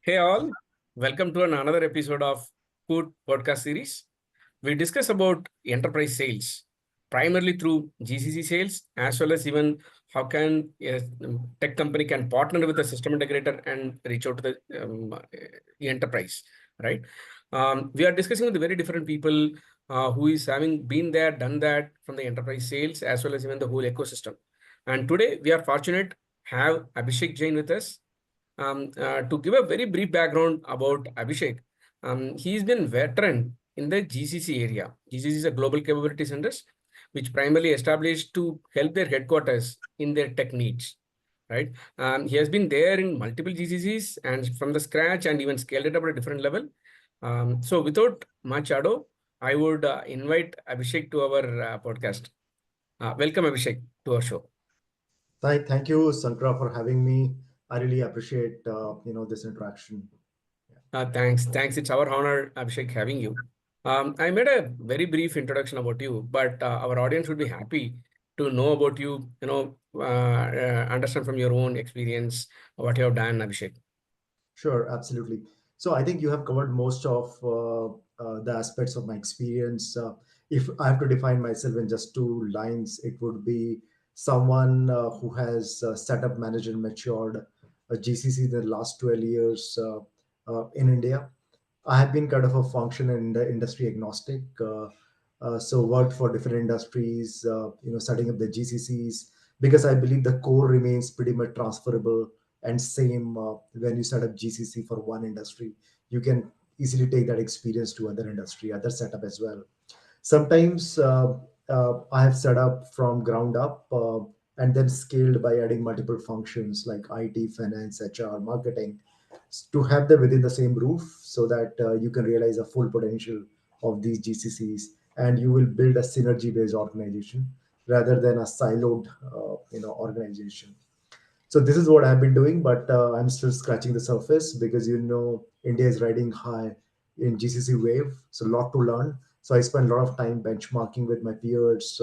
Hey all, welcome to another episode of Food Podcast Series. We discuss about enterprise sales, primarily through GCC sales, as well as even how can a tech company can partner with a system integrator and reach out to the enterprise, right? We are discussing with very different people who is having been there, done that from the enterprise sales, as well as even the whole ecosystem. And today we are fortunate have Abhishek Jain with us. To give a very brief background about Abhishek, he's been veteran in the GCC area. GCC is a global capability centers, which primarily established to help their headquarters in their tech needs. Right. He has been there in multiple GCCs and from the scratch and even scaled it up at a different level. So without much ado, I would invite Abhishek to our podcast. Welcome, Abhishek, to our show. Thank you, Sankra, for having me. I really appreciate this interaction. Thanks. It's our honor, Abhishek, having you. I made a very brief introduction about you, but our audience would be happy to know about you, understand from your own experience what you have done, Abhishek. Sure, absolutely. So I think you have covered most of the aspects of my experience. If I have to define myself in just two lines, it would be someone who has set up, managed, and matured a GCC in the last 12 years in India. I have been kind of a function in the industry agnostic. So worked for different industries, setting up the GCCs because I believe the core remains pretty much transferable and same when you set up GCC for one industry, you can easily take that experience to other industry, other setup as well. Sometimes I have set up from ground up and then scaled by adding multiple functions like IT, finance, HR, marketing to have them within the same roof so that you can realize the full potential of these GCCs and you will build a synergy based organization rather than a siloed organization. So this is what I've been doing, but I'm still scratching the surface because India is riding high in GCC wave, so a lot to learn. So I spend a lot of time benchmarking with my peers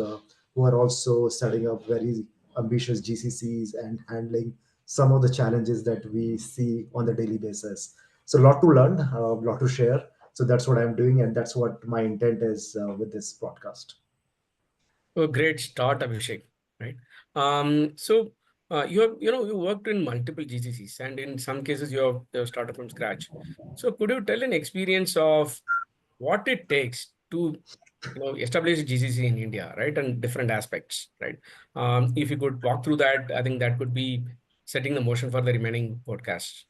who are also setting up very ambitious GCCs and handling some of the challenges that we see on the daily basis. So a lot to learn, a lot to share. So that's what I'm doing, and that's what my intent is with this podcast. Oh, great start, Abhishek. Right. So you worked in multiple GCCs, and in some cases you have started from scratch. So could you tell an experience of what it takes to establish GCC in India, right, and different aspects, right? If you could walk through that, I think that could be setting the motion for the remaining podcasts.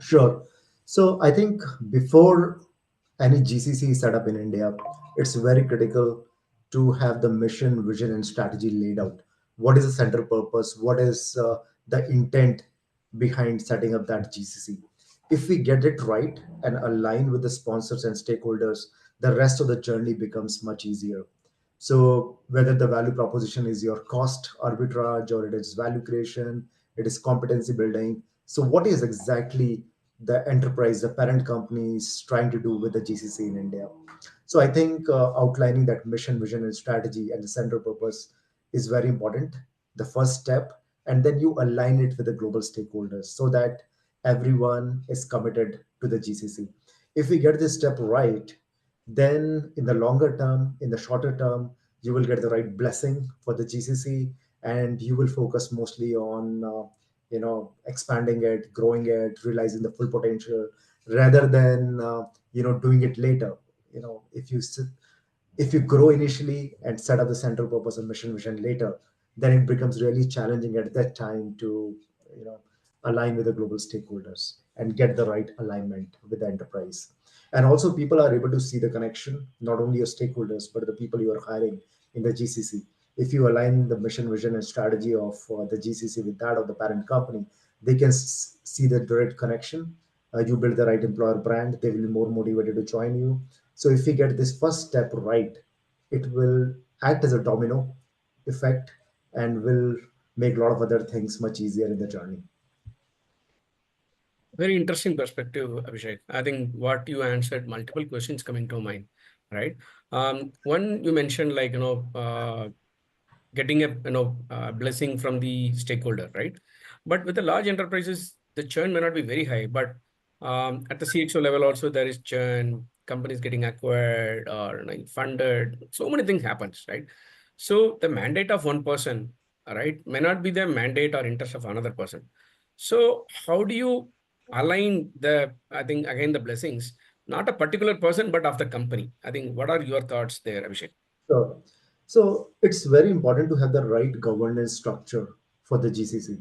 Sure. So I think before any GCC is set up in India, it's very critical to have the mission, vision, and strategy laid out. What is the central purpose? What is the intent behind setting up that GCC? If we get it right and align with the sponsors and stakeholders, the rest of the journey becomes much easier. So whether the value proposition is your cost arbitrage or it is value creation, it is competency building. So what is exactly the enterprise, the parent company is trying to do with the GCC in India? So I think outlining that mission, vision, and strategy and the central purpose is very important. The first step, and then you align it with the global stakeholders so that everyone is committed to the GCC. If we get this step right, then in the longer term, in the shorter term, you will get the right blessing for the GCC, and you will focus mostly on expanding it, growing it, realizing the full potential, rather than doing it later. If you grow initially and set up the central purpose and mission vision later, then it becomes really challenging at that time to you know align with the global stakeholders and get the right alignment with the enterprise. And also people are able to see the connection, not only your stakeholders but the people you are hiring in the GCC. If you align the mission vision and strategy of the GCC with that of the parent company, they can see the direct connection. You build the right employer brand, they will be more motivated to join you. So if we get this first step right, it will act as a domino effect and will make a lot of other things much easier in the journey. Very interesting perspective, Abhishek. I think what you answered, multiple questions coming to mind, right? One you mentioned like getting a blessing from the stakeholder, right? But with the large enterprises, the churn may not be very high, but At the CXO level also there is churn, companies getting acquired or funded. So many things happens, right? So the mandate of one person, right, may not be the mandate or interest of another person. So how do you align the, I think again the blessings, not a particular person, but of the company? I think what are your thoughts there, Abhishek? Sure. So it's very important to have the right governance structure for the GCC.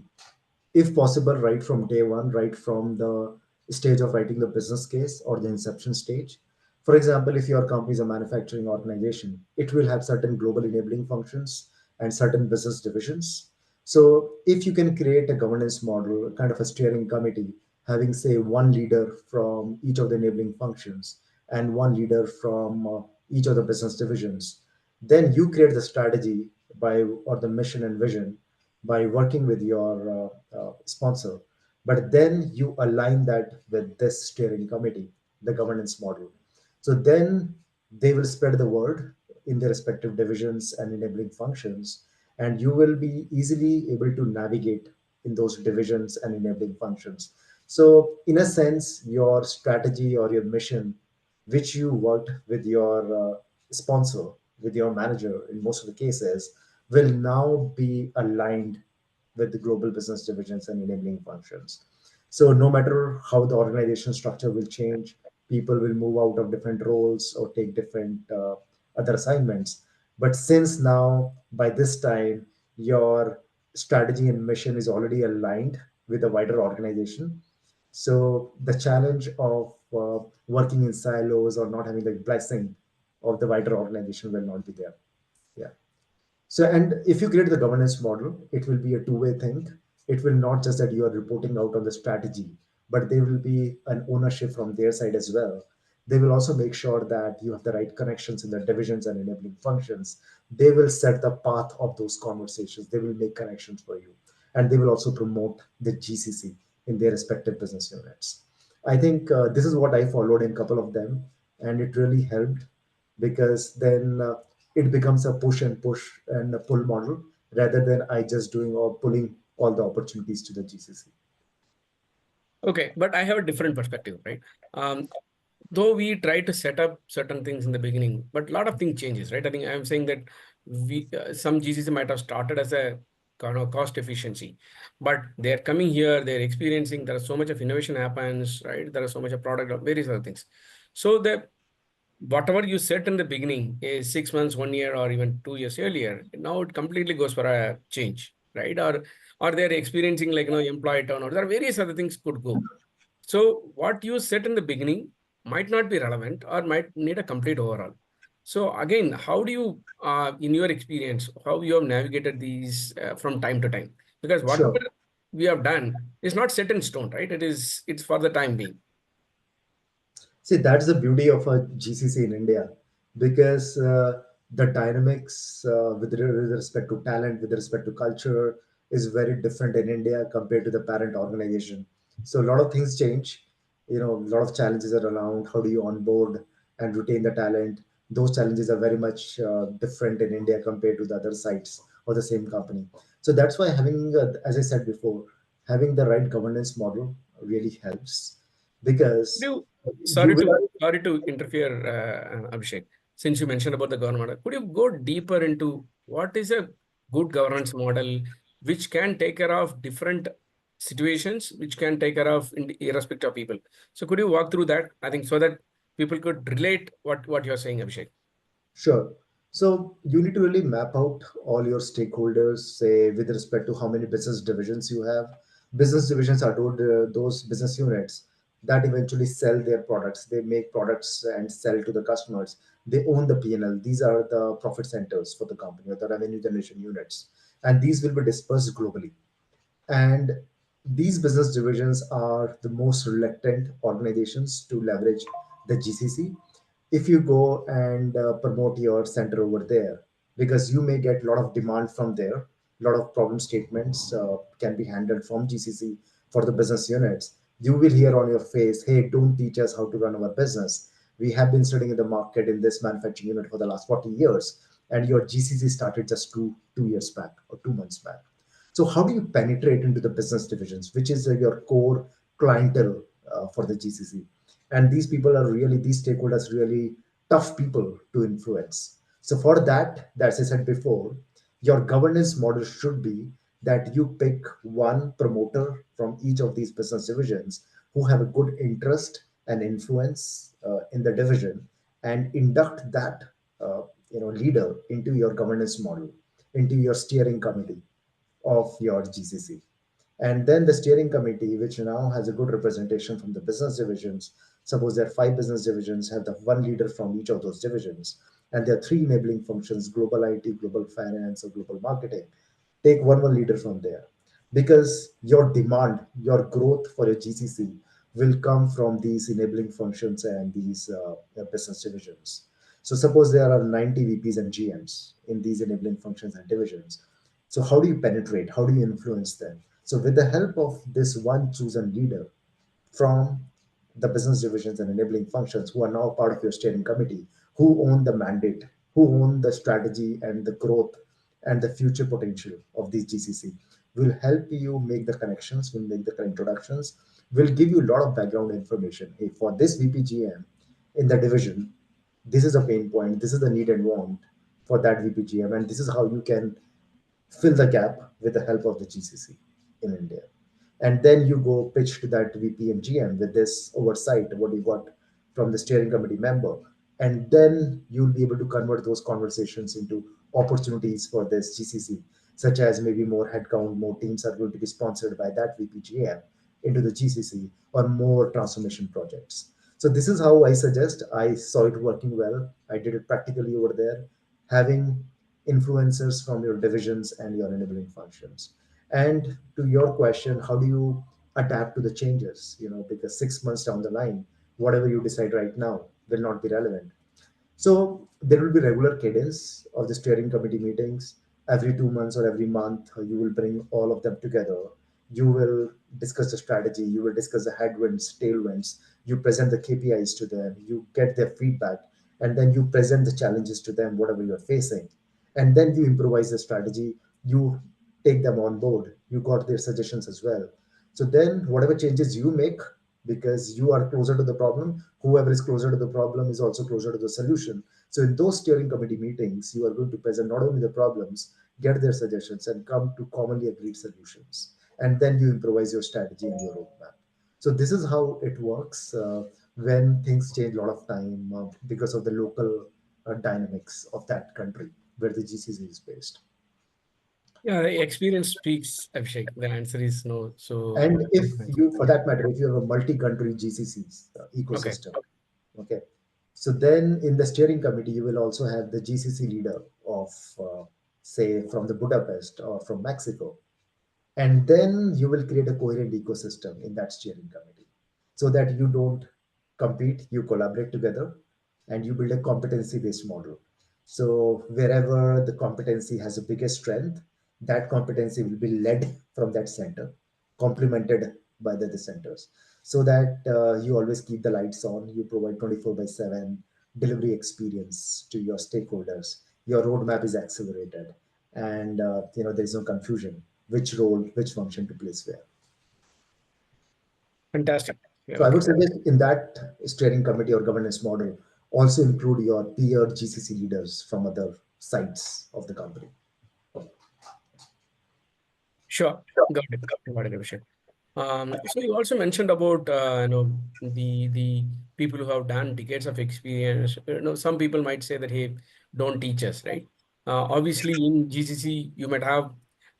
If possible, right from day one, right from the stage of writing the business case or the inception stage. For example, if your company is a manufacturing organization, it will have certain global enabling functions and certain business divisions. So if you can create a governance model, kind of a steering committee, having say one leader from each of the enabling functions and one leader from each of the business divisions, then you create the strategy by or the mission and vision by working with your sponsor. But then you align that with this steering committee, the governance model. So then they will spread the word in their respective divisions and enabling functions, and you will be easily able to navigate in those divisions and enabling functions. So, in a sense, your strategy or your mission, which you worked with your sponsor, with your manager in most of the cases, will now be aligned with the global business divisions and enabling functions. So no matter how the organization structure will change, people will move out of different roles or take different other assignments. But since now, by this time, your strategy and mission is already aligned with a wider organization. So the challenge of working in silos or not having the blessing of the wider organization will not be there. Yeah. So, and if you create the governance model, it will be a two-way thing. It will not just that you are reporting out on the strategy, but there will be an ownership from their side as well. They will also make sure that you have the right connections in the divisions and enabling functions. They will set the path of those conversations. They will make connections for you. And they will also promote the GCC in their respective business units. I think this is what I followed in a couple of them, and it really helped because then it becomes a push and a pull model rather than I just doing or pulling all the opportunities to the GCC. Okay, but I have a different perspective, right? Um, though we try to set up certain things in the beginning, but a lot of things changes, right? I think I'm saying that we some GCC might have started as a kind of cost efficiency, but they're coming here, they're experiencing there is so much of innovation happens, right? There is so much of product, various other things. So the whatever you set in the beginning is 6 months, 1 year, or even 2 years earlier, now it completely goes for a change, right? Or they're experiencing like employee turnover. There are various other things could go. So what you set in the beginning might not be relevant or might need a complete overhaul. So again, how do you, in your experience, how you have navigated these from time to time? Because whatever Sure. we have done is not set in stone, right? It's for the time being. See, that's the beauty of a GCC in India because the dynamics with respect to talent, with respect to culture, is very different in India compared to the parent organization. So a lot of things change. You know, a lot of challenges are around. How do you onboard and retain the talent? Those challenges are very much different in India compared to the other sites or the same company. So that's why having, as I said before, having the right governance model really helps Could because you, you will. sorry to interfere, Abhishek, since you mentioned about the government model, could you go deeper into what is a good governance model which can take care of different situations, which can take care of irrespective of people? So could you walk through that? I think so that people could relate what you're saying, Abhishek. Sure. So you need to really map out all your stakeholders, say with respect to how many business divisions you have. Business divisions are those business units that eventually sell their products. They make products and sell to the customers. They own the P&L. These are the profit centers for the company or the revenue generation units. And these will be dispersed globally. And these business divisions are the most reluctant organizations to leverage the GCC if you go and promote your center over there, because you may get a lot of demand from there. A lot of problem statements can be handled from GCC for the business units. You will hear on your face, hey, don't teach us how to run our business. We have been studying in the market in this manufacturing unit for the last 40 years, and your GCC started just two years back or 2 months back. So how do you penetrate into the business divisions, which is your core clientele, for the GCC. And these stakeholders really tough people to influence. So for that, as I said before, your governance model should be that you pick one promoter from each of these business divisions who have a good interest and influence in the division, and induct that leader into your governance model, into your steering committee of your GCC. And then the steering committee, which now has a good representation from the business divisions. Suppose there are five business divisions, have the one leader from each of those divisions. And there are three enabling functions: global IT, global finance, or global marketing. Take one leader from there. Because your demand, your growth for your GCC will come from these enabling functions and these business divisions. So suppose there are 90 VPs and GMs in these enabling functions and divisions. So how do you penetrate? How do you influence them? So with the help of this one chosen leader from the business divisions and enabling functions who are now part of your steering committee, who own the mandate, who own the strategy and the growth and the future potential of these GCC, will help you make the connections, will make the introductions, will give you a lot of background information. Hey, for this VPGM in the division, this is a pain point, this is the need and want for that VPGM, and this is how you can fill the gap with the help of the GCC in India. And then you go pitch to that VP and GM with this oversight, what you got from the steering committee member. And then you'll be able to convert those conversations into opportunities for this GCC, such as maybe more headcount, more teams are going to be sponsored by that VP GM into the GCC, or more transformation projects. So this is how I suggest. I saw it working well. I did it practically over there, having influencers from your divisions and your enabling functions. And to your question, how do you adapt to the changes? Because 6 months down the line, whatever you decide right now will not be relevant. So there will be regular cadence of the steering committee meetings. Every 2 months or every month, you will bring all of them together. You will discuss the strategy. You will discuss the headwinds, tailwinds. You present the KPIs to them. You get their feedback, and then you present the challenges to them, whatever you're facing. And then you improvise the strategy. You take them on board. You got their suggestions as well. So then, whatever changes you make, because you are closer to the problem, whoever is closer to the problem is also closer to the solution. So in those steering committee meetings, you are going to present not only the problems, get their suggestions, and come to commonly agreed solutions. And then you improvise your strategy and your roadmap. So this is how it works when things change a lot of time because of the local dynamics of that country where the GCC is based. Yeah, the experience speaks, Abhishek. The answer is no. So, And if you, for that matter, if you have a multi-country GCCs okay. ecosystem, okay, so then in the steering committee, you will also have the GCC leader of, say, from the Budapest or from Mexico, and then you will create a coherent ecosystem in that steering committee, so that you don't compete, you collaborate together, and you build a competency based model. So wherever the competency has the biggest strength, that competency will be led from that center, complemented by the other centers, so that you always keep the lights on, you provide 24 by 7 delivery experience to your stakeholders, your roadmap is accelerated, and there is no confusion which role, which function to place where. Fantastic. Yeah, So I okay. would suggest in that steering committee or governance model, also include your peer GCC leaders from other sites of the company. Sure. Got it. Got it, Abhishek. So you also mentioned about the people who have done decades of experience. Some people might say that, hey, don't teach us, right? Obviously, in GCC, you might have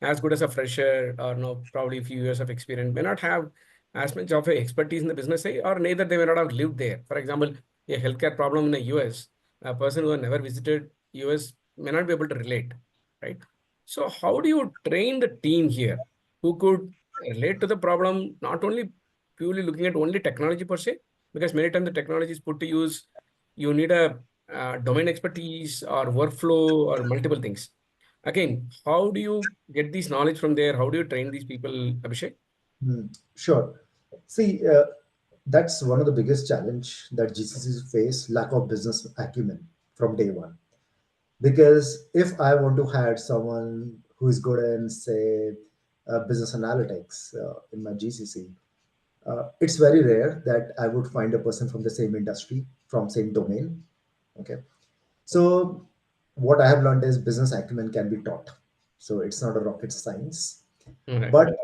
as good as a fresher or no, probably a few years of experience, may not have as much of a expertise in the business, say, or neither they may not have lived there. For example, a healthcare problem in the US, a person who has never visited US may not be able to relate, right? So how do you train the team here who could relate to the problem, not only purely looking at only technology per se, because many times the technology is put to use, you need a domain expertise or workflow or multiple things. Again, how do you get this knowledge from there? How do you train these people, Abhishek? Hmm, sure. See, that's one of the biggest challenge that GCCs face: lack of business acumen from day one. Because if I want to hire someone who is good in, say, business analytics in my GCC, It's very rare that I would find a person from the same industry, from same domain. Okay. So what I have learned is business acumen can be taught. So it's not a rocket science, Right. but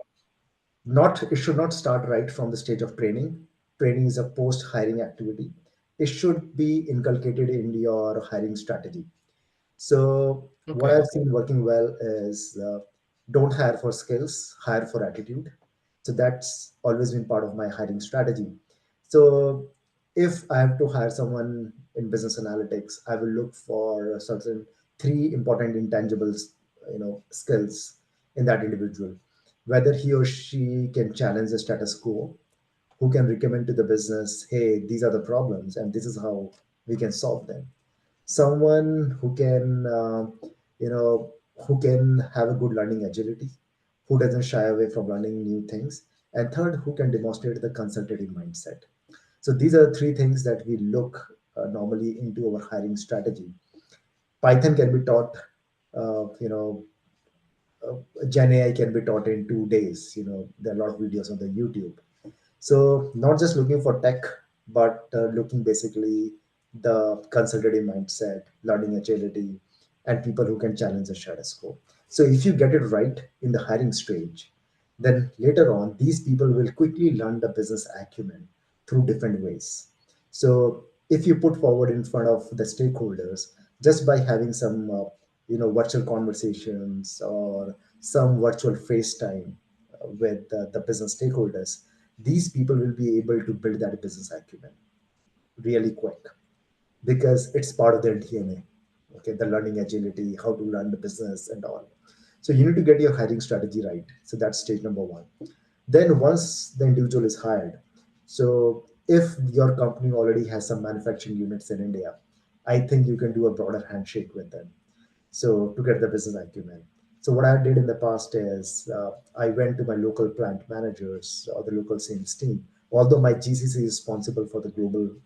not it should not start right from the stage of training. Training is a post hiring activity. It should be inculcated in your hiring strategy. So what Okay. I've seen working well is don't hire for skills, hire for attitude. So that's always been part of my hiring strategy. So if I have to hire someone in business analytics, I will look for certain three important intangibles, skills in that individual. Whether he or she can challenge the status quo, who can recommend to the business, hey, these are the problems and this is how we can solve them. Someone who can you know who can have a good learning agility, who doesn't shy away from learning new things, and third, who can demonstrate the consultative mindset. So these are three things that we look normally into our hiring strategy. Python can be taught, uh, you know Gen AI can be taught in 2 days. There are a lot of videos on the YouTube. So not just looking for tech, but looking basically the consultative mindset, learning agility, and people who can challenge the status quo. So if you get it right in the hiring stage, then later on, these people will quickly learn the business acumen through different ways. So if you put forward in front of the stakeholders, just by having some, virtual conversations or some virtual FaceTime with the business stakeholders, these people will be able to build that business acumen really quick because it's part of their DNA. Okay, the learning agility, how to learn the business and all. So you need to get your hiring strategy right. So that's stage number one. Then once the individual is hired, so if your company already has some manufacturing units in India, I think you can do a broader handshake with them, so to get the business acumen. So what I did in the past is I went to my local plant managers or the local sales team. Although my GCC is responsible for the global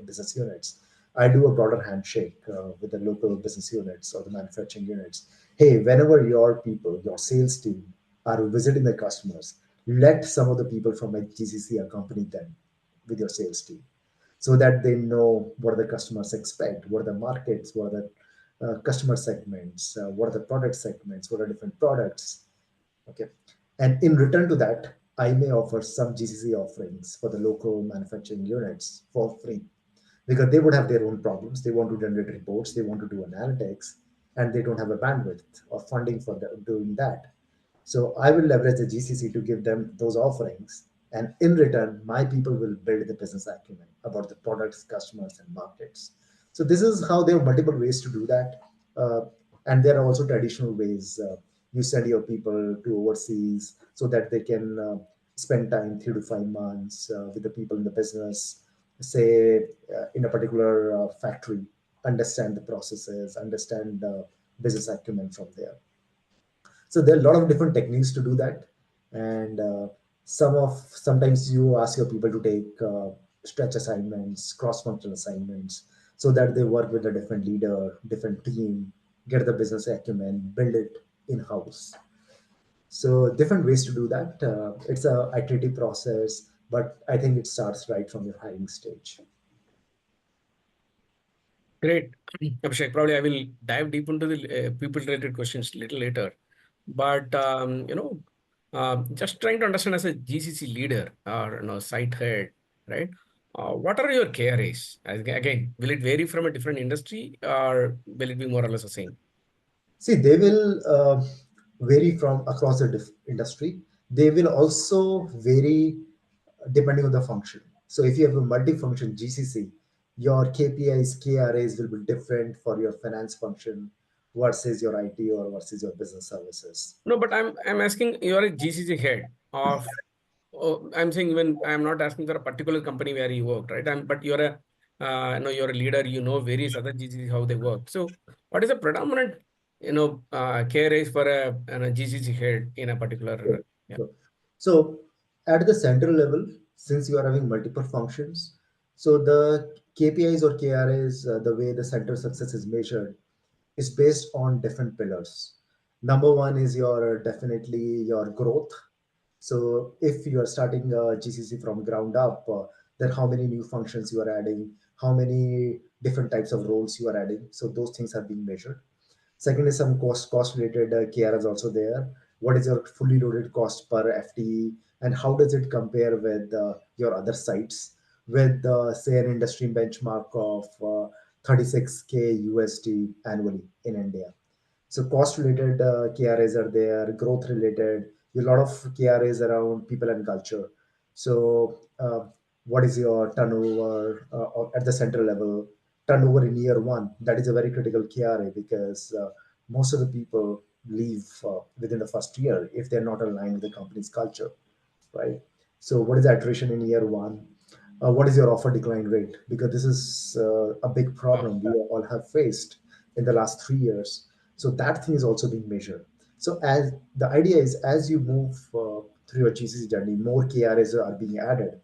business units, I do a broader handshake with the local business units or the manufacturing units. Hey, whenever your people, your sales team are visiting the customers, let some of the people from my GCC accompany them with your sales team so that they know what the customers expect, what are the markets, what are the customer segments, what are the product segments, what are different products. Okay. And in return to that, I may offer some GCC offerings for the local manufacturing units for free because they would have their own problems. They want to generate reports, they want to do analytics, and they don't have a bandwidth or funding for doing that. So I will leverage the GCC to give them those offerings. And in return, my people will build the business acumen about the products, customers, and markets. So this is how there are multiple ways to do that. Uh, and there are also traditional ways. You send your people to overseas so that they can spend time 3 to 5 months with the people in the business, say in a particular factory, understand the processes, understand the business acumen from there. So there are a lot of different techniques to do that, and sometimes you ask your people to take stretch assignments, cross-functional assignments, so that they work with a different leader, different team, get the business acumen, build it in house. So different ways to do that. It's a iterative process, but I think it starts right from your hiring stage. Great. Abhishek, probably I will dive deep into the people-related questions little later. But just trying to understand as a GCC leader or site head, right? What are your KRAs? Again, will it vary from a different industry or will it be more or less the same? See, they will vary from across the industry. They will also vary depending on the function. So if you have a multi-function GCC, your KPIs, KRAs will be different for your finance function versus your IT or versus your business services. No, but I'm asking you're a GCC head of. Oh, I'm saying even I'm not asking for a particular company where you work, right? But you're a you're a leader. You know various other GCCs how they work. So what is the predominant KRAs for a GCC head in a Sure, particular? Yeah. sure. So at the central level, since you are having multiple functions, so the KPIs or KRAs, the way the center success is measured, is based on different pillars. Number one is your definitely your growth. So if you are starting a GCC from ground up, then how many new functions you are adding, how many different types of roles you are adding. So those things are being measured. Second is some cost related KR is also there. What is your fully loaded cost per FTE, and how does it compare with your other sites with say an industry benchmark of 36K USD annually in India. So cost related KRAs are there, growth related, a lot of KRAs around people and culture. So what is your turnover at the central level? Turnover in year one, that is a very critical KRA because most of the people leave within the first year if they're not aligned with the company's culture, right? So what is the attrition in year one? What is your offer decline rate? Because this is a big Wow. problem we all have faced in the last 3 years. So that thing is also being measured. So as the idea is, as you move through your GCC journey, more KRAs are being added.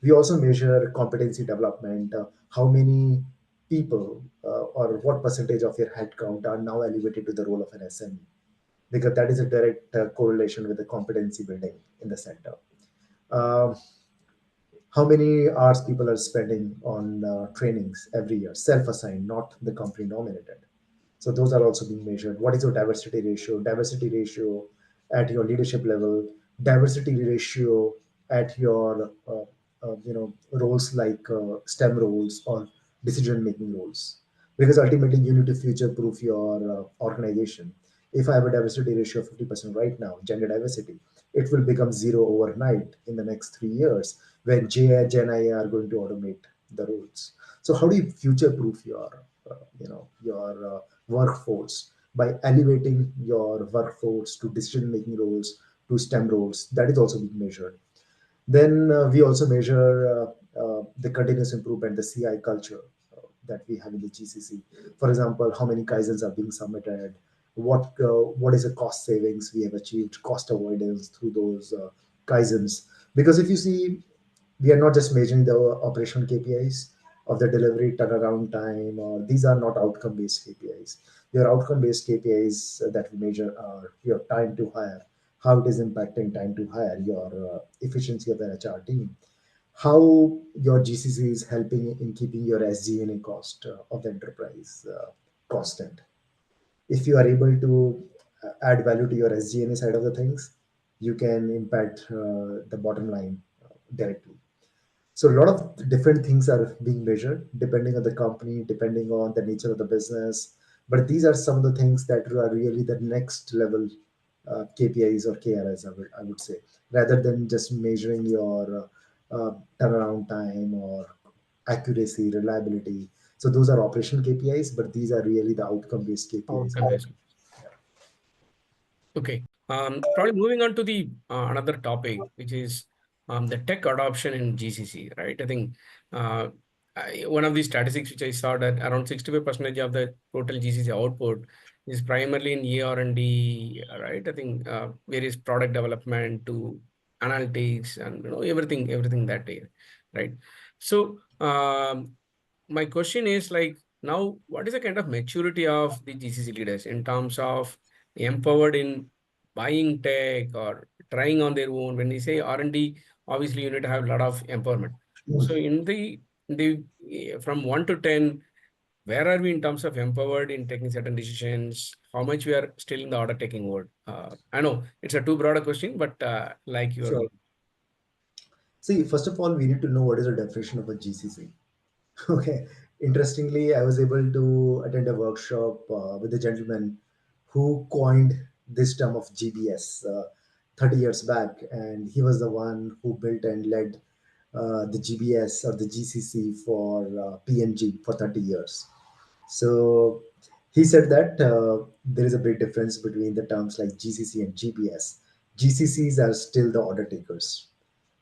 We also measure competency development. How many people or what percentage of your headcount are now elevated to the role of an SME? Because that is a direct correlation with the competency building in the center. Um, how many hours people are spending on trainings every year, self-assigned, not the company nominated. So those are also being measured. What is your diversity ratio? Diversity ratio at your leadership level, diversity ratio at your roles like STEM roles or decision making roles. Because ultimately you need to future proof your organization. If I have a diversity ratio of 50% right now, gender diversity, it will become zero overnight in the next 3 years when Gen AI are going to automate the roles. So how do you future proof your workforce by elevating your workforce to decision making roles, to STEM roles? That is also being measured. Then we also measure the continuous improvement, the CI culture that we have in the GCC. For example, how many kaizens are being submitted, what is the cost savings we have achieved, cost avoidance through those kaizens. Because if you see, we are not just measuring the operational KPIs of the delivery turnaround time, or these are not outcome based KPIs. Your outcome based KPIs that we measure are your time to hire, how it is impacting time to hire, your efficiency of the HR team, how your GCC is helping in keeping your SG&A cost of the enterprise constant. If you are able to add value to your SG&A side of the things, you can impact the bottom line directly. So a lot of different things are being measured depending on the company, depending on the nature of the business. But these are some of the things that are really the next level KPIs or KRIs, I would say, rather than just measuring your turnaround time or accuracy, reliability. So those are operational KPIs, but these are really the outcome-based KPIs. Outcome based. Okay. Probably moving on to the another topic, which is the tech adoption in GCC, right? I think uh, one of the statistics which I saw that around 65% of the total GCC output is primarily in ER&D, right? I think various product development to analytics and everything that day, right? So my question is like now, what is the kind of maturity of the GCC leaders in terms of empowered in buying tech or trying on their own? When we say R&D, obviously you need to have a lot of empowerment. So in the from 1 to 10, where are we in terms of empowered in taking certain decisions? How much we are still in the order taking world? I know it's a too broad a question, but like your Sure. view. See, first of all, we need to know what is the definition of a GCC. Okay. Interestingly, I was able to attend a workshop with a gentleman who coined this term of GBS 30 years back, and he was the one who built and led the GBS or the GCC for PNG for 30 years. So he said that there is a big difference between the terms like GCC and GBS. GCCs are still the order takers.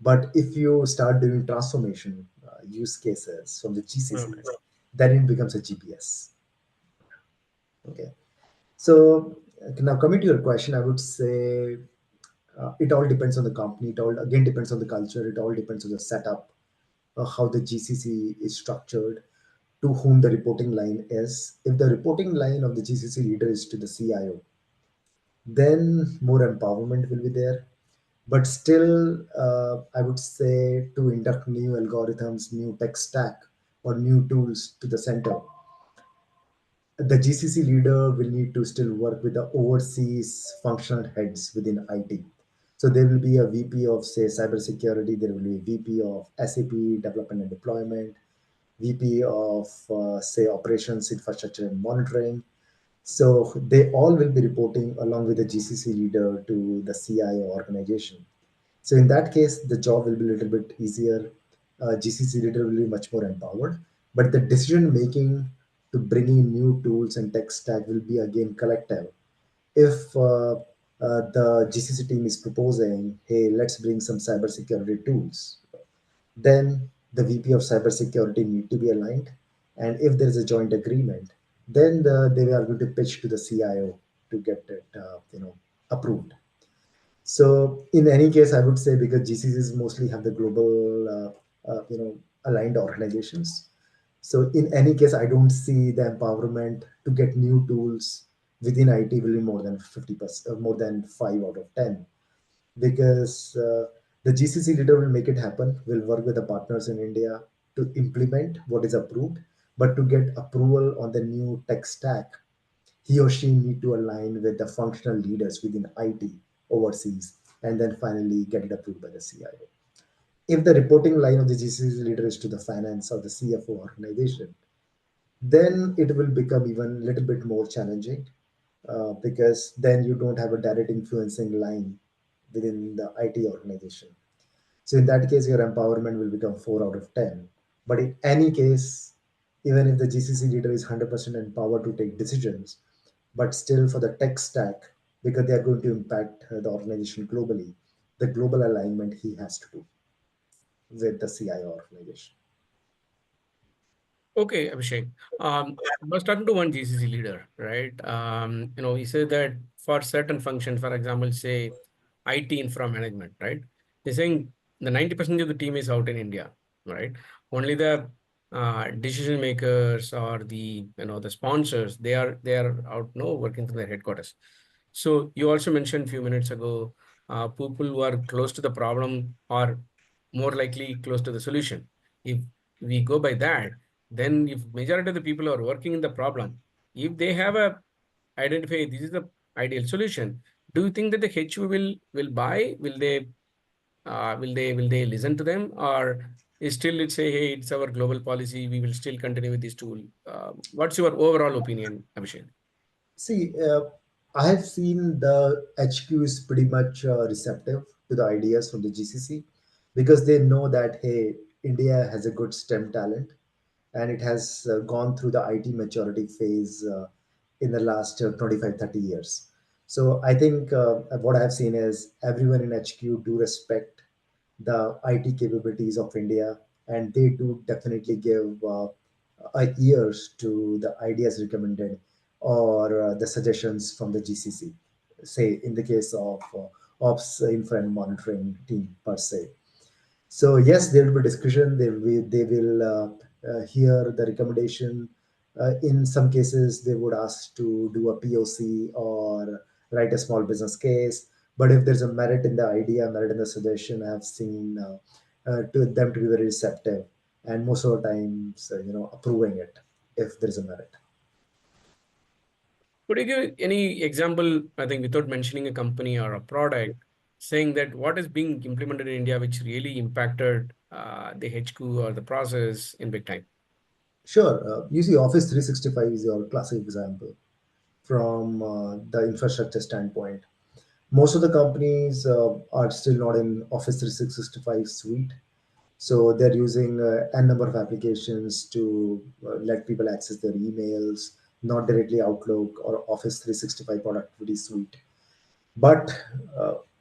But if you start doing transformation use cases from the Okay. GCCs, then it becomes a GPS. Okay. So now coming to your question, I would say it all depends on the company. It all again depends on the culture. It all depends on the setup, how the GCC is structured, to whom the reporting line is. If the reporting line of the GCC leader is to the CIO, then more empowerment will be there. But still, I would say to induct new algorithms, new tech stack, or new tools to the center, the GCC leader will need to still work with the overseas functional heads within IT. So there will be a VP of, say, cybersecurity, there will be a VP of SAP development and deployment, VP of, say, operations, infrastructure and monitoring. So they all will be reporting along with the GCC leader to the CIO organization. So in that case, the job will be a little bit easier. GCC leader will be much more empowered, but the decision making to bring in new tools and tech stack will be again collective. If the GCC team is proposing, hey, let's bring some cybersecurity tools, then the VP of cybersecurity need to be aligned. And if there is a joint agreement, then they are going to pitch to the CIO to get it, approved. So in any case, I would say because GCCs mostly have the global, aligned organizations. So in any case, I don't see the empowerment to get new tools within IT will be more than 50%, more than 5 out of 10, because the GCC leader will make it happen. Will work with the partners in India to implement what is approved, but to get approval on the new tech stack, he or she need to align with the functional leaders within IT overseas, and then finally get it approved by the CIO. If the reporting line of the GCC leader is to the finance or the CFO organization, then it will become even a little bit more challenging, because then you don't have a direct influencing line within the IT organization. So in that case, your empowerment will become 4 out of 10. But in any case, even if the GCC leader is 100% empowered to take decisions, but still for the tech stack, because they are going to impact the organization globally, the global alignment he has to do with the CIO organization. Okay, Abhishek. But talking to one GCC leader, right? He said that for certain functions, for example, say IT infra management, right? He's saying the 90% of the team is out in India, right? Only the decision makers or the sponsors, they are out no working from their headquarters. So you also mentioned a few minutes ago, people who are close to the problem are more likely close to the solution. If we go by that, then if majority of the people are working in the problem, if they have a identify this is the ideal solution, do you think that the HU will buy? Will they listen to them, or is still it's say, hey, it's our global policy, we will still continue with this tool? What's your overall opinion, Abhishek? See, I have seen the HQ is pretty much receptive to the ideas from the GCC, because they know that, hey, India has a good STEM talent, and it has gone through the IT maturity phase in the last 25, 30 years. So I think what I have seen is everyone in HQ do respect the IT capabilities of India, and they do definitely give ears to the ideas recommended or the suggestions from the GCC. Say in the case of ops infra and monitoring team per se. So yes, there will be discussion. They will hear the recommendation. In some cases, they would ask to do a POC or write a small business case. But if there's a merit in the idea, merit in the suggestion, I have seen to them to be very receptive, and most of the times, approving it if there is a merit. Could you give any example, I think, without mentioning a company or a product, saying that what is being implemented in India which really impacted the HQ or the process in big time? Sure. You see, Office 365 is your classic example from the infrastructure standpoint. Most of the companies are still not in Office 365 suite. So they're using n number of applications to let people access their emails, not directly Outlook or Office 365 productivity suite. But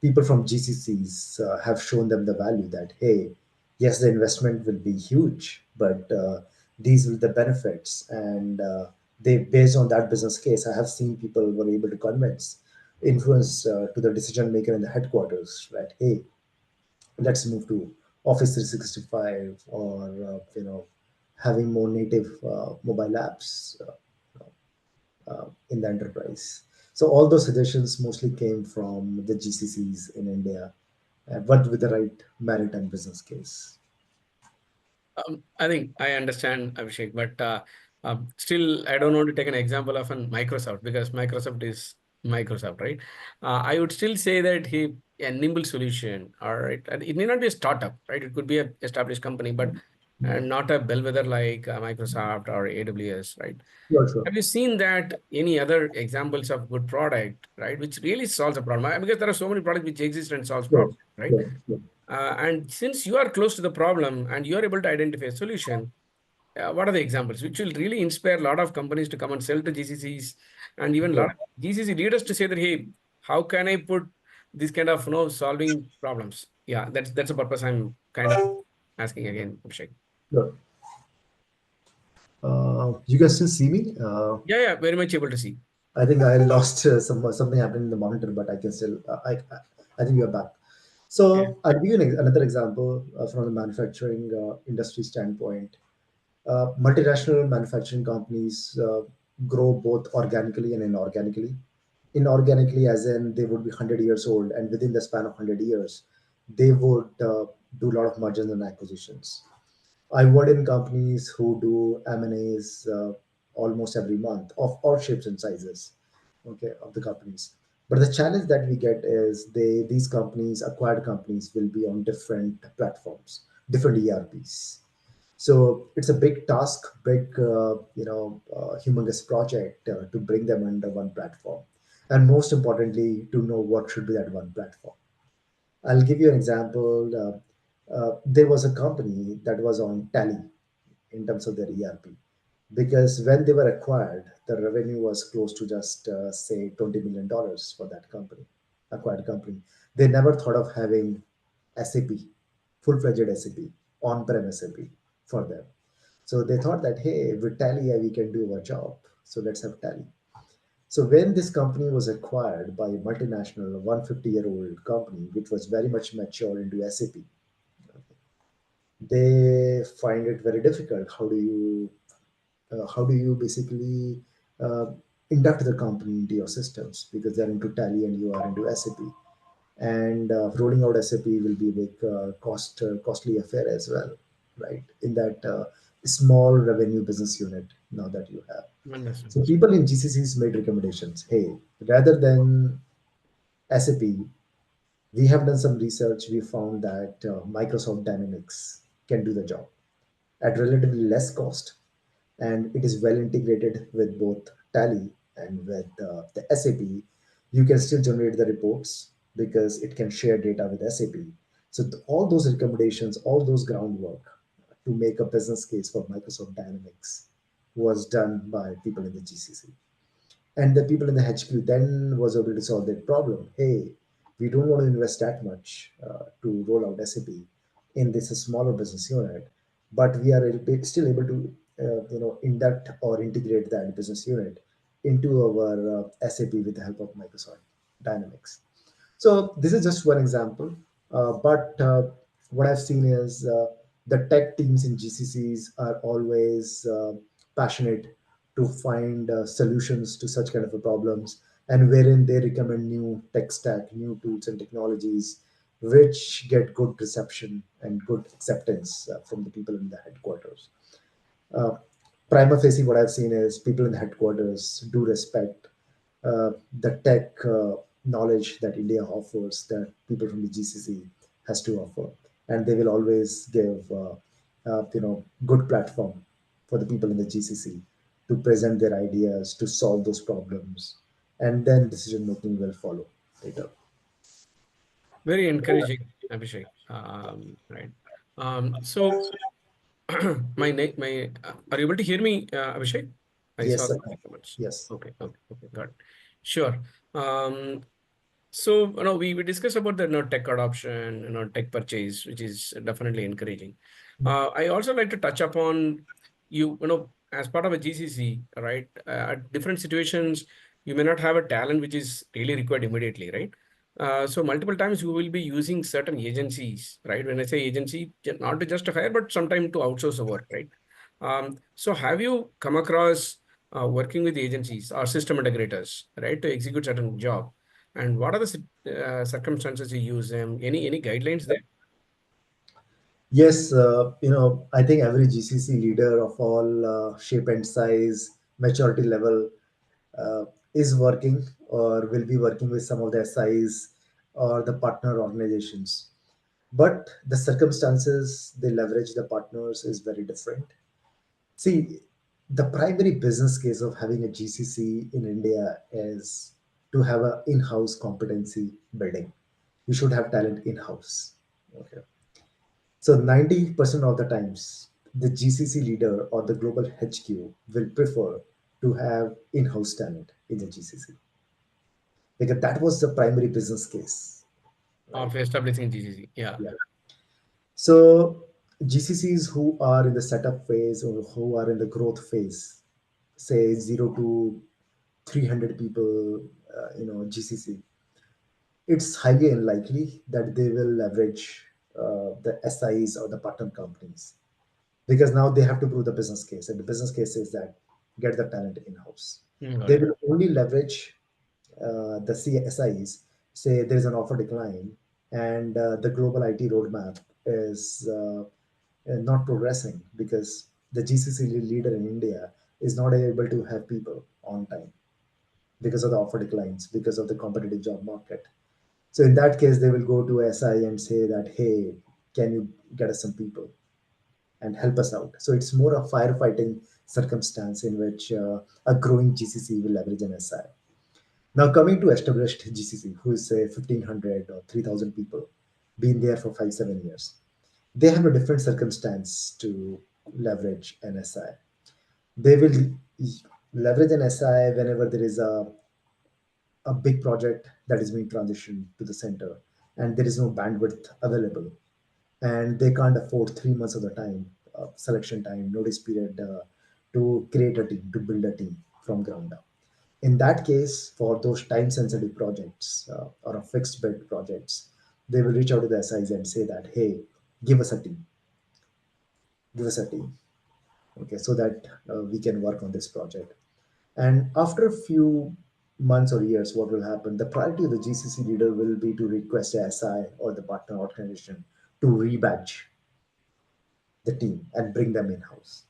people from GCCs have shown them the value that, hey, yes, the investment will be huge, but these will the benefits. And they, based on that business case, I have seen people were able to convince, influence to the decision maker in the headquarters that, hey, let's move to Office 365 or, having more native mobile apps in the enterprise. So all those suggestions mostly came from the GCCs in India, but with the right merit and business case. I think I understand, Abhishek, but still, I don't want to take an example of an Microsoft because Microsoft is Microsoft, right? I would still say that a nimble solution, all right, and it may not be a startup, right? It could be an established company, but not a bellwether like Microsoft or AWS, right? Sure, sure. Have you seen that any other examples of good product, right, which really solves a problem? Because there are so many products which exist and solves Sure, problems, right? sure, sure. And since you are close to the problem and you are able to identify a solution, what are the examples which will really inspire a lot of companies to come and sell to GCCs and even a Yeah. lot of GCC leaders to say that, hey, how can I put this kind of solving problems? Yeah, that's the purpose I'm kind of asking again, Abhishek. Sure. You guys still see me? Yeah, very much able to see. I think I lost something happened in the monitor, but I can still. I think you're back. Yeah. So I'll give you another example from the manufacturing industry standpoint. Multinational manufacturing companies grow both organically and inorganically. Inorganically, as in they would be 100 years old, and within the span of 100 years, they would do a lot of mergers and acquisitions. I work in companies who do M&As almost every month of all shapes and sizes, okay, of the companies. But the challenge that we get is these companies, acquired companies, will be on different platforms, different ERPs. So it's a big task, big humongous project to bring them under one platform, and most importantly, to know what should be that one platform. I'll give you an example. There was a company that was on Tally in terms of their ERP, because when they were acquired, the revenue was close to just say $20 million for that company, acquired company. They never thought of having SAP, full-fledged SAP, on-prem SAP for them. So they thought that, hey, with Tally we can do our job. So let's have Tally. So when this company was acquired by a multinational 150-year-old company, which was very much mature into SAP, they find it very difficult. How do you basically uh, induct the company into your systems, because they're into Tally and you are into SAP, and rolling out SAP will be a big costly affair as well, right? In that small revenue business unit now that you have. Understood. So people in GCCs made recommendations. Hey, rather than SAP, we have done some research. We found that Microsoft Dynamics can do the job at relatively less cost, and it is well integrated with both Tally and with the SAP. You can still generate the reports because it can share data with SAP. So all those recommendations, all those groundwork to make a business case for Microsoft Dynamics was done by people in the GCC. And the people in the HQ then was able to solve that problem. Hey, we don't want to invest that much to roll out SAP in this smaller business unit, but we are still able to induct or integrate that business unit into our SAP with the help of Microsoft Dynamics. So this is just one example, but what I've seen is the tech teams in GCCs are always passionate to find solutions to such kind of a problems, and wherein they recommend new tech stack, new tools and technologies, which get good reception and good acceptance from the people in the headquarters. Uh, Prima facie, what I've seen is people in the headquarters do respect the tech knowledge that India offers, that people from the GCC has to offer, and they will always give good platform for the people in the GCC to present their ideas, to solve those problems, and then decision making will follow later. Very encouraging, Abhishek. Right. So are you able to hear me, Abhishek? I Yes, saw sir. the comments. Yes. Okay, got it. Sure. Um, so, we discussed about the tech adoption, tech purchase, which is definitely encouraging. I also like to touch upon as part of a GCC, right? At different situations, you may not have a talent which is really required immediately, right? So multiple times you will be using certain agencies, right? When I say agency, not to just hire, but sometime to outsource the work, right? So have you come across working with agencies or system integrators, right, to execute certain job? And what are the circumstances you use them? Any guidelines there? Yes, I think every GCC leader of all shape and size, maturity level, uh, is working or will be working with some of the SIs or the partner organizations. But the circumstances they leverage the partners is very different. See, the primary business case of having a GCC in India is to have an in-house competency building. You should have talent in-house. Okay. So 90% of the times, the GCC leader or the global HQ will prefer to have in-house talent in the GCC because that was the primary business case, right? Of establishing GCC. Yeah. Yeah. So GCCs who are in the setup phase or who are in the growth phase, say 0 to 300 people, GCC, it's highly unlikely that they will leverage the SIs or the partner companies because now they have to prove the business case, and the business case is that get the talent in house. Got They it. will only leverage the CSIs. Say there is an offer decline, and the global IT roadmap is not progressing because the GCC leader in India is not able to have people on time because of the offer declines, because of the competitive job market. So in that case, they will go to SI and say that, hey, can you get us some people and help us out? So it's more a firefighting circumstance in which a growing GCC will leverage an SI. Now coming to established GCC, who is say 1,500 or 3,000 people, been there for 5 7 years, they have a different circumstance to leverage an SI. They will leverage an SI whenever there is a big project that is being transitioned to the center and there is no bandwidth available and they can't afford 3 months of the time, selection time, notice period, to create a team, to build a team from ground up. In that case, for those time sensitive projects or a fixed bid projects, they will reach out to the SIs and say that, hey, give us a team, give us a team, okay, so that we can work on this project. And after a few months or years, what will happen? The priority of the GCC leader will be to request a SI or the partner organization to rebadge the team and bring them in house.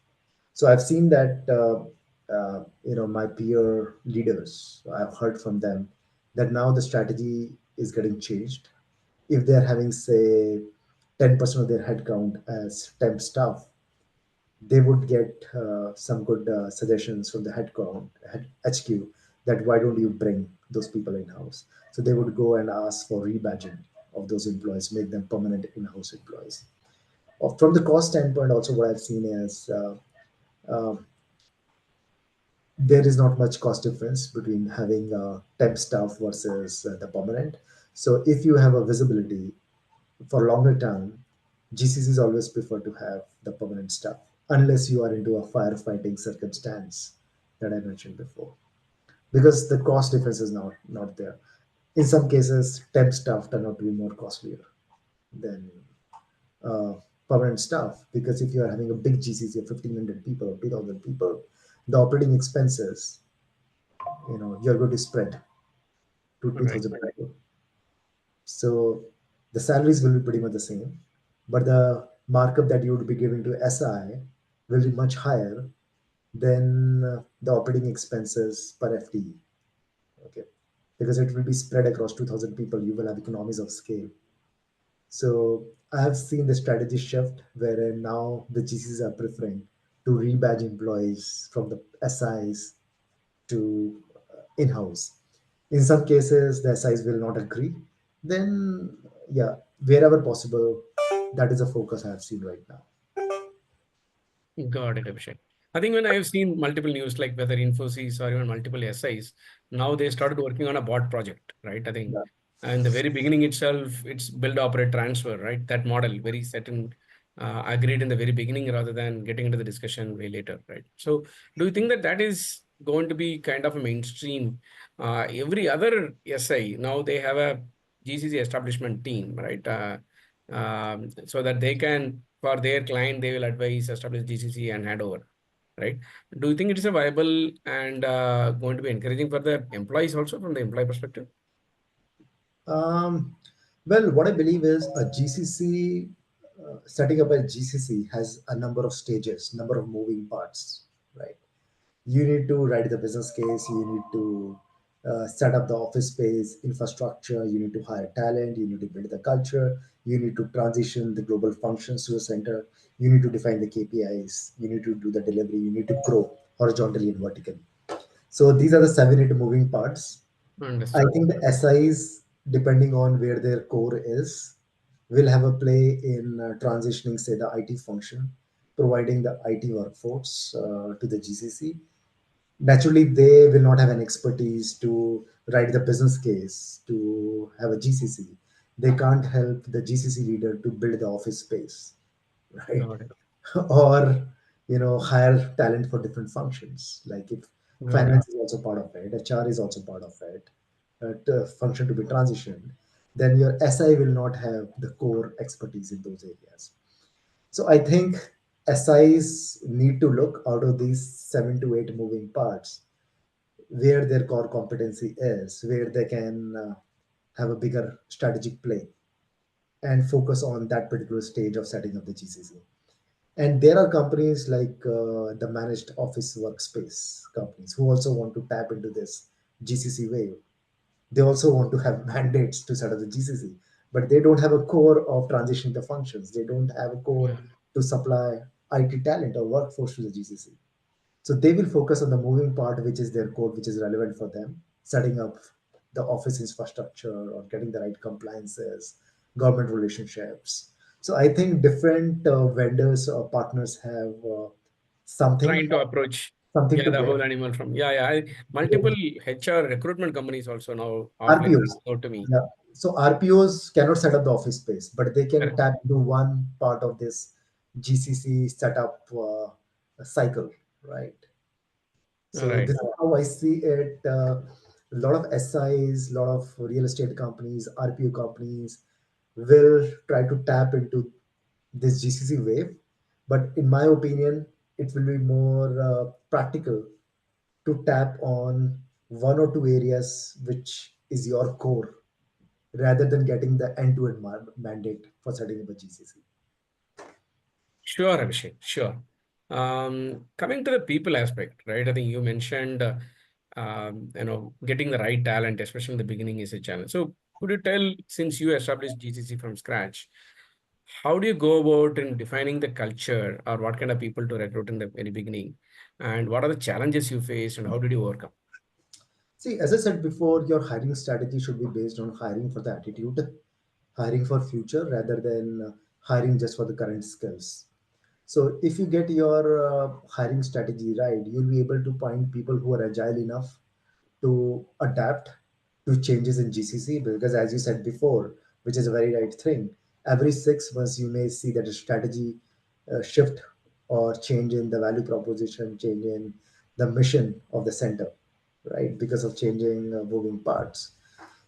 So I've seen that my peer leaders. I've heard from them that now the strategy is getting changed. If they're having say 10% of their headcount as temp staff, they would get some good suggestions from the HQ that why don't you bring those people in house? So they would go and ask for rebadging of those employees, make them permanent in-house employees. From the cost standpoint, also what I've seen is uh, there is not much cost difference between having temp staff versus the permanent. So if you have a visibility for longer term, GCCs always prefer to have the permanent staff unless you are into a firefighting circumstance that I mentioned before, because the cost difference is not there. In some cases, temp staff turn out to be more costlier than uh, permanent staff because if you are having a big GCC of 1,500 people or 2,000 people, the operating expenses, you're going to spread to Right. 2,000 people. So the salaries will be pretty much the same, but the markup that you would be giving to SI will be much higher than the operating expenses per FTE. Okay, because it will be spread across 2,000 people. You will have economies of scale. So I have seen the strategy shift wherein now the GCs are preferring to rebadge employees from the SIs to in-house. In some cases, the SIs will not agree. Then, yeah, wherever possible, that is a focus I have seen right now. Got it, Abhishek. I think when I have seen multiple news, like whether Infosys or even multiple SIs, now they started working on a bot project, right? I think Yeah. in the very beginning itself, it's build, operate, transfer, right? That model, very certain, agreed in the very beginning rather than getting into the discussion way later, right? So, do you think that that is going to be kind of a mainstream? Every other SI now they have a GCC establishment team, right? So that they can, for their client, they will advise, establish GCC and hand over, right? Do you think it is a viable and going to be encouraging for the employees also from the employee perspective? Um, well, what I believe is a GCC, setting up a GCC has a number of stages, number of moving parts, right? You need to write the business case, you need to set up the office space infrastructure, you need to hire talent, you need to build the culture, you need to transition the global functions to a center, you need to define the KPIs, you need to do the delivery, you need to grow horizontally and vertically. So these are the 7 8 moving parts. I Understood. think the SIs, depending on where their core is, will have a play in transitioning, say, the IT function, providing the IT workforce to the GCC. Naturally, they will not have an expertise to write the business case to have a GCC. They can't help the GCC leader to build the office space, right? Got it. Or hire talent for different functions. Like if Got it. finance is also part of it, HR is also part of it, function to be transitioned, then your SI will not have the core expertise in those areas. So I think SIs need to look out of these 7 to 8 moving parts where their core competency is, where they can have a bigger strategic play and focus on that particular stage of setting up the GCC. And there are companies like the managed office workspace companies who also want to tap into this GCC wave. They also want to have mandates to set up the GCC, but they don't have a core of transitioning the functions. They don't have a core Yeah. to supply IT talent or workforce to the GCC. So they will focus on the moving part, which is their code, which is relevant for them, setting up the office infrastructure or getting the right compliances, government relationships. So I think different vendors or partners have something Trying to approach, something yeah, to the bring. whole animal from, yeah, yeah. Multiple HR recruitment companies also now of late RPOs. reached out to me. Yeah. So RPOs cannot set up the office space, but they can Correct. tap into one part of this GCC setup cycle, right? All So right. this is how I see it. A lot of SIs, a lot of real estate companies, RPO companies will try to tap into this GCC wave, but in my opinion, it will be more practical to tap on one or two areas which is your core rather than getting the end-to-end mandate for setting up a GCC. Sure, Abhishek, sure. Coming to the people aspect, right? I think you mentioned, getting the right talent, especially in the beginning, is a challenge. So, could you tell, since you established GCC from scratch, how do you go about in defining the culture, or what kind of people to recruit in the very beginning, and what are the challenges you faced, and how did you overcome? See, as I said before, your hiring strategy should be based on hiring for the attitude, hiring for future rather than hiring just for the current skills. So if you get your hiring strategy right, you'll be able to find people who are agile enough to adapt to changes in GCC because, as you said before, which is a very right thing, every 6 months you may see that a strategy shift or change in the value proposition, change in the mission of the center, right? Because of changing moving parts.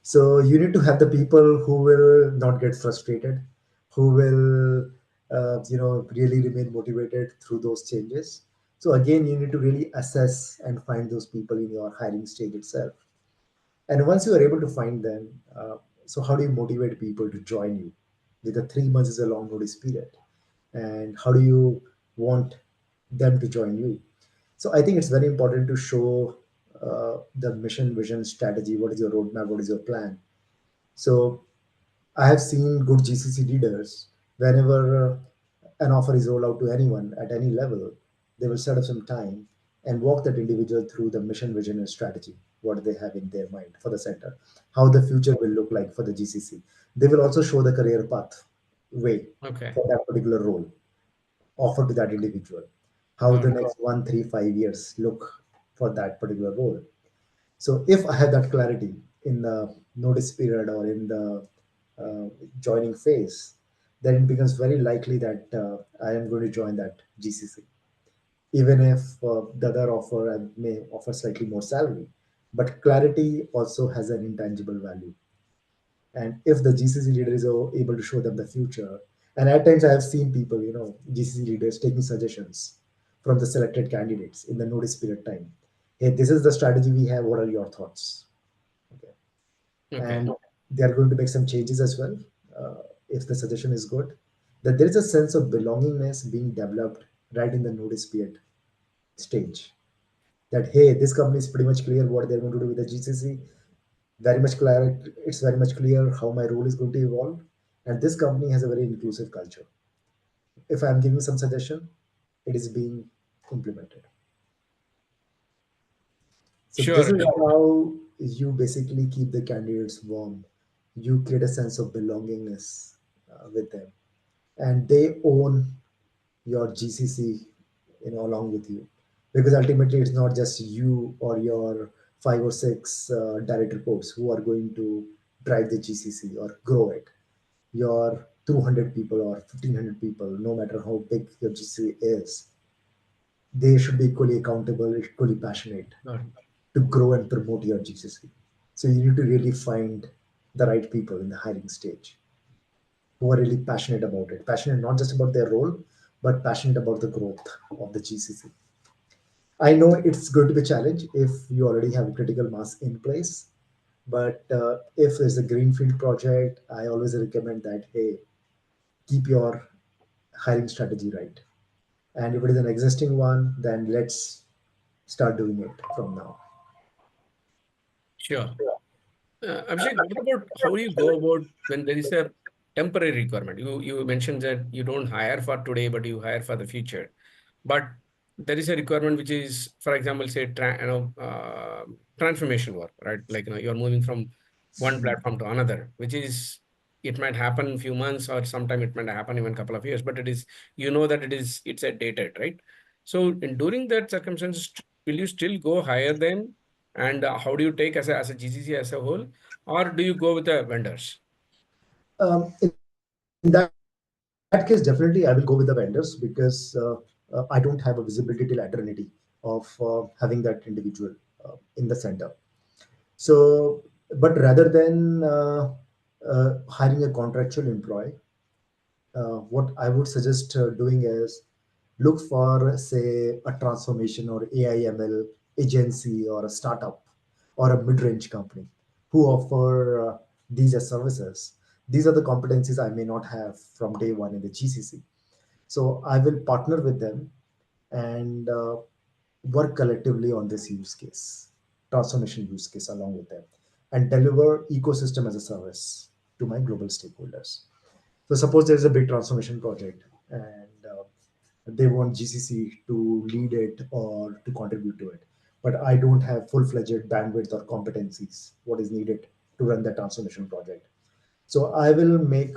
So you need to have the people who will not get frustrated, who will, really remain motivated through those changes. So again, you need to really assess and find those people in your hiring stage itself. And once you are able to find them, so how do you motivate people to join you? With the 3 months is a long notice period, and how do you want them to join you? So I think it's very important to show the mission, vision, strategy. What is your roadmap? What is your plan? So I have seen good GCC leaders whenever an offer is rolled out to anyone at any level, they will set up some time and walk that individual through the mission, vision, and strategy, what they have in their mind for the center, how the future will look like for the GCC. They will also show the career path way Okay, for that particular role offered to that individual, how got the it. next 1, 3, 5 years look for that particular role. So if I have that clarity in the notice period or in the uh, joining phase, then it becomes very likely that I am going to join that GCC, even if the other offer may offer slightly more salary. But clarity also has an intangible value. And if the GCC leader is able to show them the future, and at times I have seen people, GCC leaders taking suggestions from the selected candidates in the notice period time. Hey, this is the strategy we have. What are your thoughts? Okay. And Okay. They are going to make some changes as well, if the suggestion is good. That there is a sense of belongingness being developed right in the notice period stage. That hey, this company is pretty much clear what they're going to do with the GCC. Very much clear. It's very much clear how my role is going to evolve, and this company has a very inclusive culture. If I'm giving some suggestion, it is being implemented. So this Sure. is how you basically keep the candidates warm. You create a sense of belongingness with them, and they own your GCC, along with you, because ultimately it's not just you or your five or six direct reports who are going to drive the GCC or grow it. Your 200 people or 1,500 people, no matter how big your GCC is, they should be equally accountable, equally passionate Got it. to grow and promote your GCC. So you need to really find the right people in the hiring stage who are really passionate about it, passionate not just about their role, but passionate about the growth of the GCC. I know it's going to be a challenge if you already have a critical mass in place, but if there's a greenfield project, I always recommend that hey, keep your hiring strategy right. And if it is an existing one, then let's start doing it from now. Sure. Abhishek, what about how do you go about when there is a temporary requirement? You mentioned that you don't hire for today, but you hire for the future. But there is a requirement which is, for example, say transformation work, right? Like you're moving from one platform to another, which is it might happen in few months or sometime it might happen even a couple of years, but it is that it's a dated, right? So during that circumstance, will you still go higher than, and how do you take as a GCC as a whole, or do you go with the vendors? In that case, definitely I will go with the vendors because I don't have a visibility till eternity of having that individual in the center. So, but rather than hiring a contractual employee, what I would suggest doing is look for, say, a transformation or AIML agency or a startup or a mid-range company who offer these as services. These are the competencies I may not have from day one in the GCC. So I will partner with them and work collectively on this use case, transformation use case along with them, and deliver ecosystem as a service to my global stakeholders. So suppose there is a big transformation project and they want GCC to lead it or to contribute to it, but I don't have full-fledged bandwidth or competencies what is needed to run the transformation project. So I will make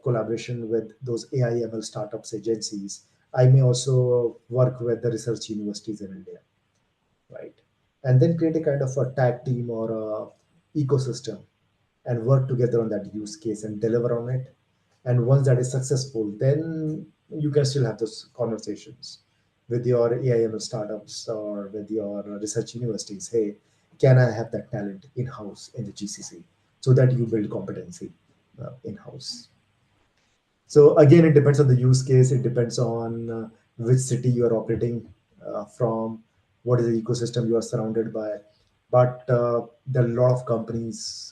collaboration with those AIML startups agencies. I may also work with the research universities in India, right? And then create a kind of a tag team or a ecosystem and work together on that use case and deliver on it. And once that is successful, then you can still have those conversations with your AIML startups or with your research universities. Hey, can I have that talent in house in the GCC so that you build competency in house? So again, it depends on the use case. It depends on which city you are operating from, what is the ecosystem you are surrounded by. But there are a lot of companies,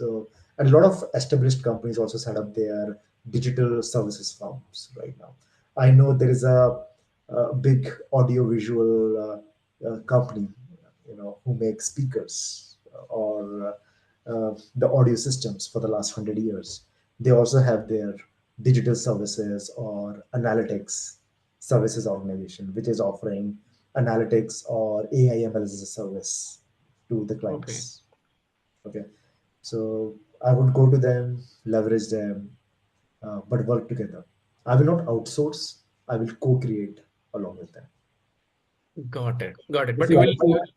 and a lot of established companies also set up their digital services firms right now. I know there is a big audio-visual company, who makes speakers or the audio systems for the last 100 years. They also have their digital services or analytics services organization, which is offering analytics or AIML as a service to the Okay. clients. Okay, so I would go to them, leverage them, but work together. I will not outsource. I will co-create along with them. Got it. Got it. If But you you will, outsource,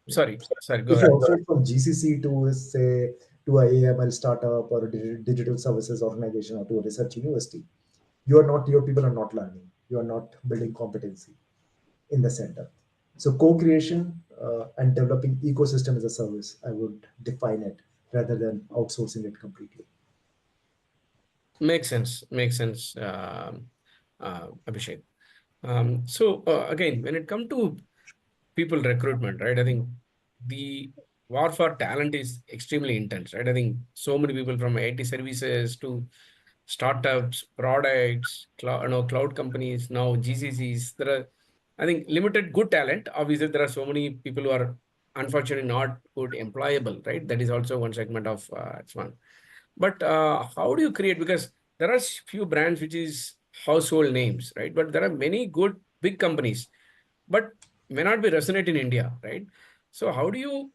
sorry, go if you ahead. outsource from GCC to say to a AML startup or a digital services organization or to a research university, your people are not learning. You are not building competency in the center. So co-creation and developing ecosystem as a service, I would define it rather than outsourcing it completely. Makes sense. Makes sense, Abhishek. So again, when it comes to people recruitment, right? I think the war for talent is extremely intense, right? I think so many people from IT services to startups, products, cloud companies, now GCCs. There are, I think, limited good talent. Obviously, there are so many people who are unfortunately not good employable, right? That is also one segment of it's one. But how do you create? Because there are few brands which is household names, right? But there are many good big companies, but may not be resonate in India, right? So how do you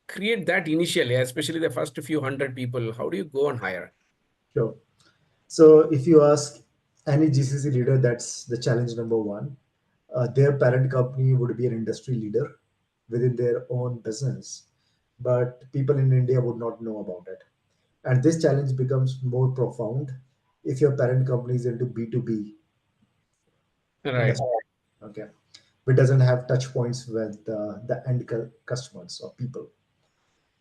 create that initially, especially the first few hundred people? How do you go and hire? Sure. So if you ask any GCC leader, that's the challenge number one. Their parent company would be an industry leader within their own business, but people in India would not know about it. And this challenge becomes more profound if your parent company is into B2B Right. industry, okay, which doesn't have touch points with the end customers or people.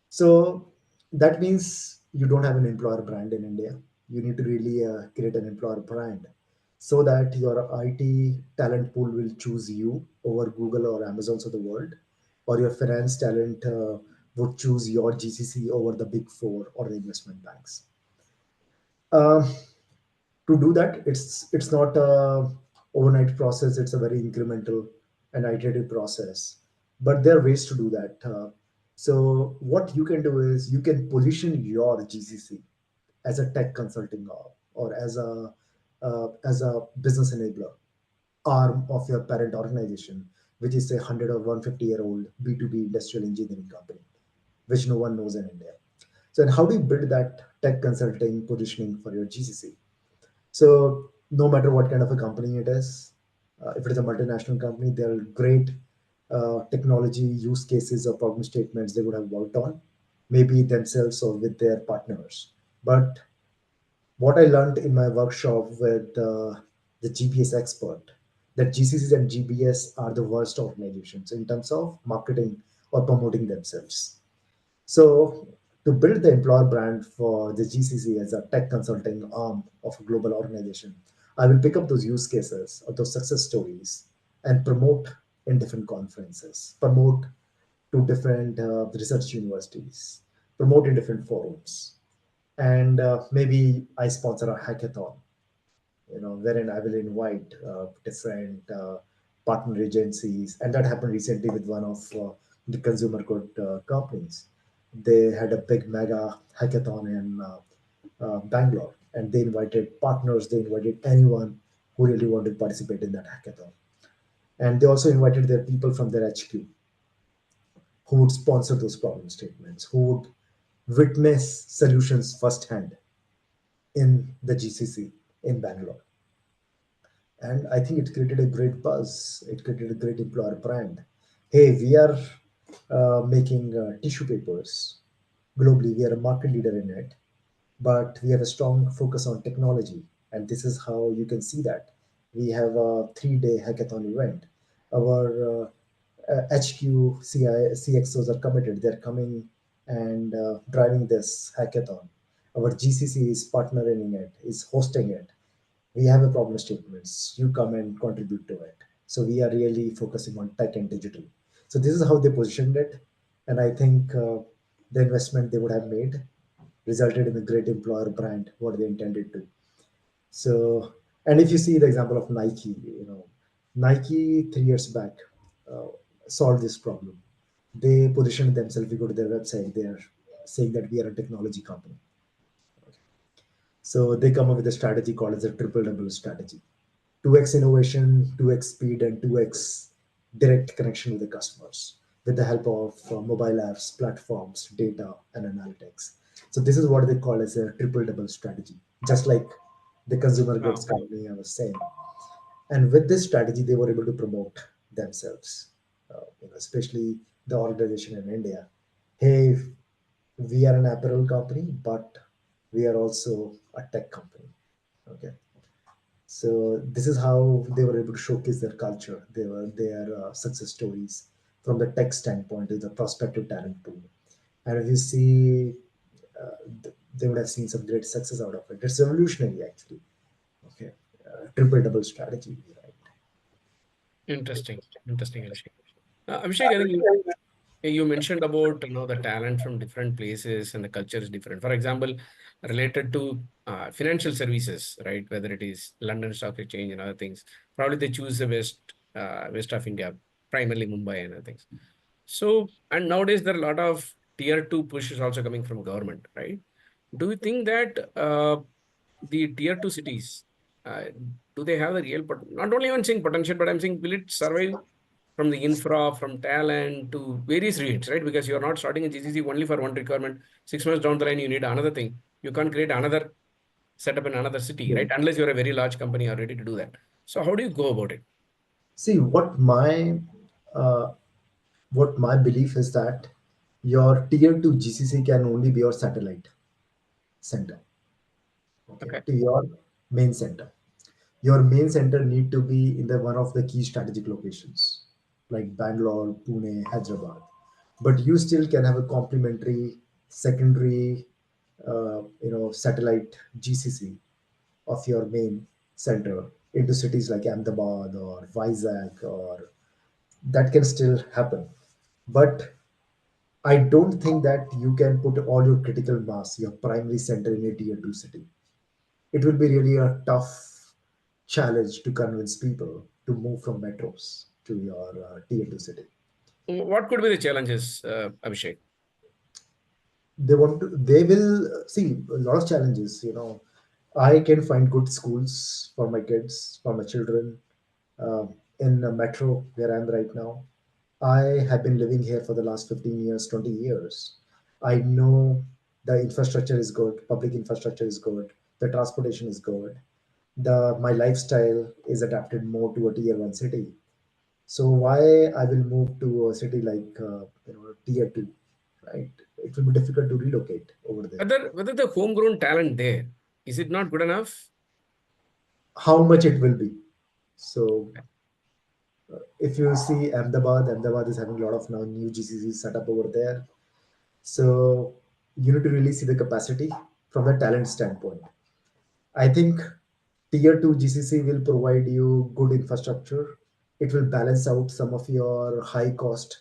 So that means you don't have an employer brand in India. You need to really create an employer brand so that your IT talent pool will choose you over Google or Amazons of the world, or your finance talent would choose your GCC over the big four or the investment banks. Um, to do that, it's not a overnight process. It's a very incremental and iterative process, but there are ways to do that. So what you can do is you can position your GCC as a tech consulting arm or as a business enabler arm of your parent organization, which is a 100 or 150-year-old B2B industrial engineering company, which no one knows in India. So, and how do you build that tech consulting positioning for your GCC? So no matter what kind of a company it is, if it is a multinational company, there are great technology use cases or problem statements they would have worked on, maybe themselves or with their partners. But what I learned in my workshop with the GBS expert, that GCCs and GBS are the worst organizations in terms of marketing or promoting themselves. So, to build the employer brand for the GCC as a tech consulting arm of a global organization, I will pick up those use cases or those success stories and promote in different conferences, promote to different research universities, promote in different forums, and maybe I sponsor a hackathon, wherein I will invite different partner agencies. And that happened recently with one of the consumer good companies. They had a big mega hackathon in Bangalore, and they invited partners, they invited anyone who really wanted to participate in that hackathon. And they also invited their people from their HQ who would sponsor those problem statements, who would witness solutions firsthand in the GCC in Bangalore. And I think it created a great buzz. It created a great employer brand. Hey, we are making tissue papers globally. We are a market leader in it, but we have a strong focus on technology. And this is how you can see that. We have a 3-day hackathon event. Our HQ CXOs are committed. They're coming and driving this hackathon. Our GCC is partnering in it, is hosting it. We have a problem statements. You come and contribute to it. So we are really focusing on tech and digital. So this is how they positioned it, and I think the investment they would have made resulted in a great employer brand what they intended to. So, and if you see the example of Nike, Nike 3 years back uh, solved this problem. They positioned themselves. You go to their website, they are saying that we are a technology company. So they come up with a strategy called as a triple double strategy. 2x innovation, 2x speed, and 2x direct connection with the customers with the help of mobile apps, platforms, data, and analytics. So this is what they call as a triple double strategy, just like the consumer goods Wow. company I was saying. And with this strategy, they were able to promote themselves, especially the organization in India. Hey, we are an apparel company, but we are also a tech company. Okay, so this is how they were able to showcase their culture, their success stories from the tech standpoint to the prospective talent pool. And if you see, they would have seen some great success out of it. It's revolutionary, actually. Okay, triple double strategy, right? Interesting. Interesting, Abhishek. Abhishek, I think You mentioned about the talent from different places and the culture is different. For example, related to financial services, right? Whether it is London Stock Exchange and other things, probably they choose the west of India, primarily Mumbai and other things. So, and nowadays there are a lot of tier two push is also coming from government, right? Do you think that the tier two cities, uh, do they have the real, not only I'm saying potential, but I'm saying will it survive from the infra, from talent to various reasons, right? Because you're not starting a GCC only for one requirement. 6 months down the line, you need another thing. You can't create another setup in another city, Yeah. right? Unless you're a very large company or ready to do that. So how do you go about it? See, uh, what my belief is that your tier two GCC can only be your satellite center, okay, Okay. to your main center. Your main center need to be in the one of the key strategic locations like Bangalore, Pune, Hyderabad. But you still can have a complementary secondary, satellite GCC of your main center into cities like Ahmedabad or Vizag, or that can still happen. But I don't think that you can put all your critical mass, your primary center in a tier two city. It will be really a tough challenge to convince people to move from metros to your tier two city. What could be the challenges, Abhishek? They will see a lot of challenges. I can find good schools for my kids, for my children, uh, in a metro where I'm right now. I have been living here for the last 15 years, 20 years. I know the infrastructure is good, public infrastructure is good, the transportation is good. My lifestyle is adapted more to a tier one city. So why I will move to a city like tier two, right? It will be difficult to relocate over there. Whether the homegrown talent there, is it not good enough? How much it will be? So if you see Ahmedabad is having a lot of now new GCCs set up over there. So you need to really see the capacity from the talent standpoint. I think tier 2 GCC will provide you good infrastructure. It will balance out some of your high cost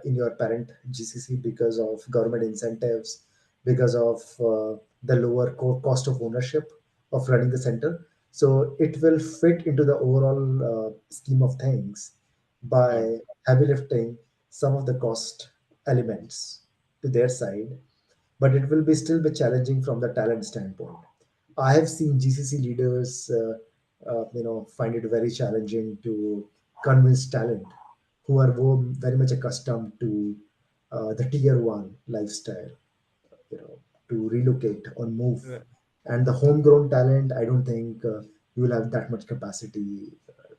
in your parent GCC because of government incentives, because of the lower cost of ownership of running the center. So it will fit into the overall scheme of things Got by heavy lifting some of the cost elements to their side, but it will be still be challenging from the talent standpoint. I have seen GCC leaders, find it very challenging to convince talent who are very much accustomed to the tier one lifestyle, to relocate or move. it. And the homegrown talent, I don't think you will have that much capacity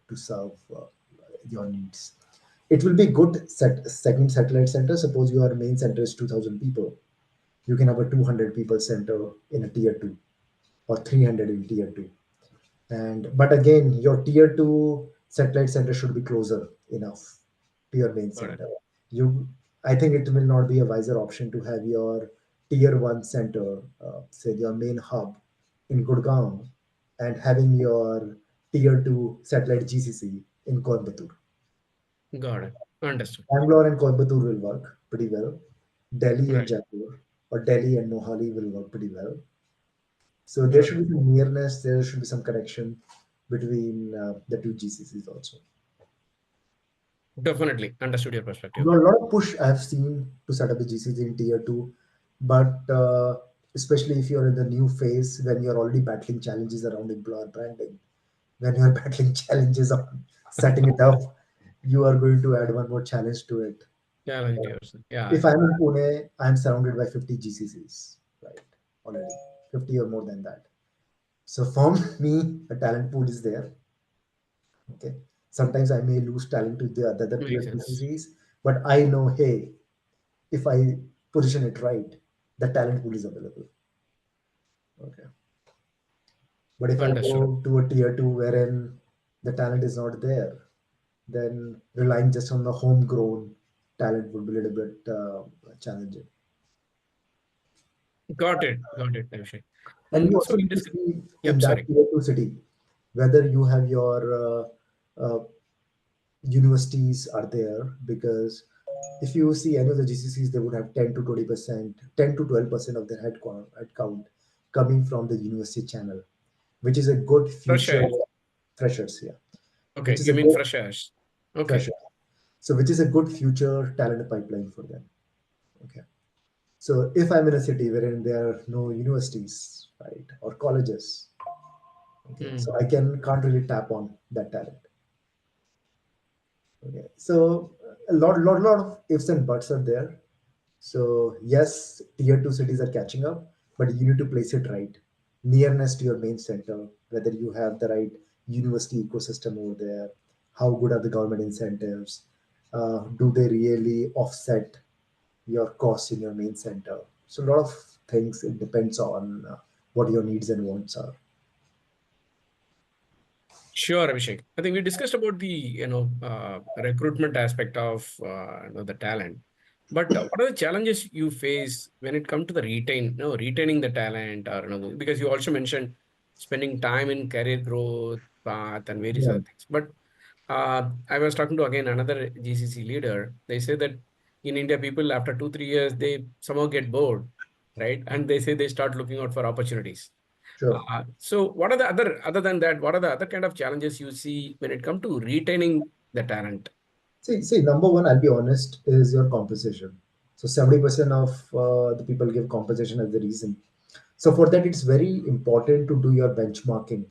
to serve your needs. It will be good second satellite center. Suppose your main center is 2,000 people, you can have a 200 people center in a tier 2 or 300 in tier 2. And but again, your tier 2 satellite center should be closer enough to your main Got it. center. You I think it will not be a wiser option to have your tier 1 center, say your main hub in Gurgaon, and having your tier 2 satellite GCC in Coimbatore. Got it. Understood. Bangalore and Coimbatore will work pretty well. Delhi and Right. Jaipur or Delhi and Mohali will work pretty well. So there Got should it. be some nearness, there should be some connection between the two GCCs also. Definitely understood your perspective. There are a lot of push I've seen to set up a GCC in tier two, but especially if you're in the new phase when you're already battling challenges around employer branding, when you're battling challenges on setting it up, you are going to add one more challenge to it. Challenge yourself. Yeah, If yeah. I'm in Pune, I'm surrounded by 50 GCCs, right? Already 50 or more than that. So for me, a talent pool is there. Okay. Sometimes I may lose talent to the other tier Makes sense. GCCs, but I know, hey, if I position it right, the talent pool is available. Okay. But if I Understood. go to a tier two wherein the talent is not there, then relying just on the homegrown talent would be a little bit challenging. Got it. Got it, Abhishek. And you So also we need to discussed. see in Yep, that sorry. tier two city whether you have your universities are there, because If you see any of the GCCs, they would have 10 to 20%, 10 to 12% of their head count coming from the university channel, which is a good future Freshers. freshers here, Okay, which is you a mean good freshers. Okay. fresher. So which is a good future talent pipeline for them. Okay. So if I'm in a city wherein there are no universities, right, or colleges, okay, so Hmm. I can't really tap on that talent. Okay. So a lot of ifs and buts are there. So yes, tier two cities are catching up, but you need to place it right. Nearness to your main center, whether you have the right university ecosystem over there, how good are the government incentives, do they really offset your costs in your main center? So a lot of things, it depends on what your needs and wants are. Sure, Abhishek. I think we discussed about the recruitment aspect of the talent. But what are the challenges you face when it comes to the retaining the talent, or because you also mentioned spending time in career growth path and various Yeah, other things. But I was talking to again another GCC leader. They say that in India, people after 2 3 years they somehow get bored, right? And they say they start looking out for opportunities. sure. So what are the other than that, what are the other kind of challenges you see when it comes to retaining the talent? See, number one, I'll be honest, is your compensation. So 70% of the people give compensation as the reason. So for that, it's very important to do your benchmarking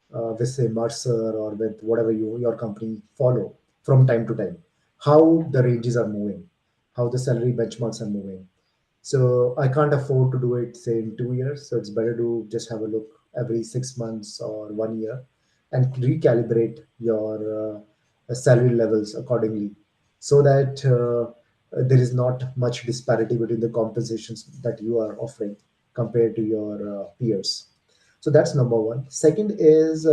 with say Mercer or with whatever your company follow from time to time, how the ranges are moving, how the salary benchmarks are moving. So I can't afford to do it say in 2 years. So it's better to just have a look every 6 months or 1 year and recalibrate your salary levels accordingly, so that there is not much disparity between the compensations that you are offering compared to your peers. So that's number one. Second is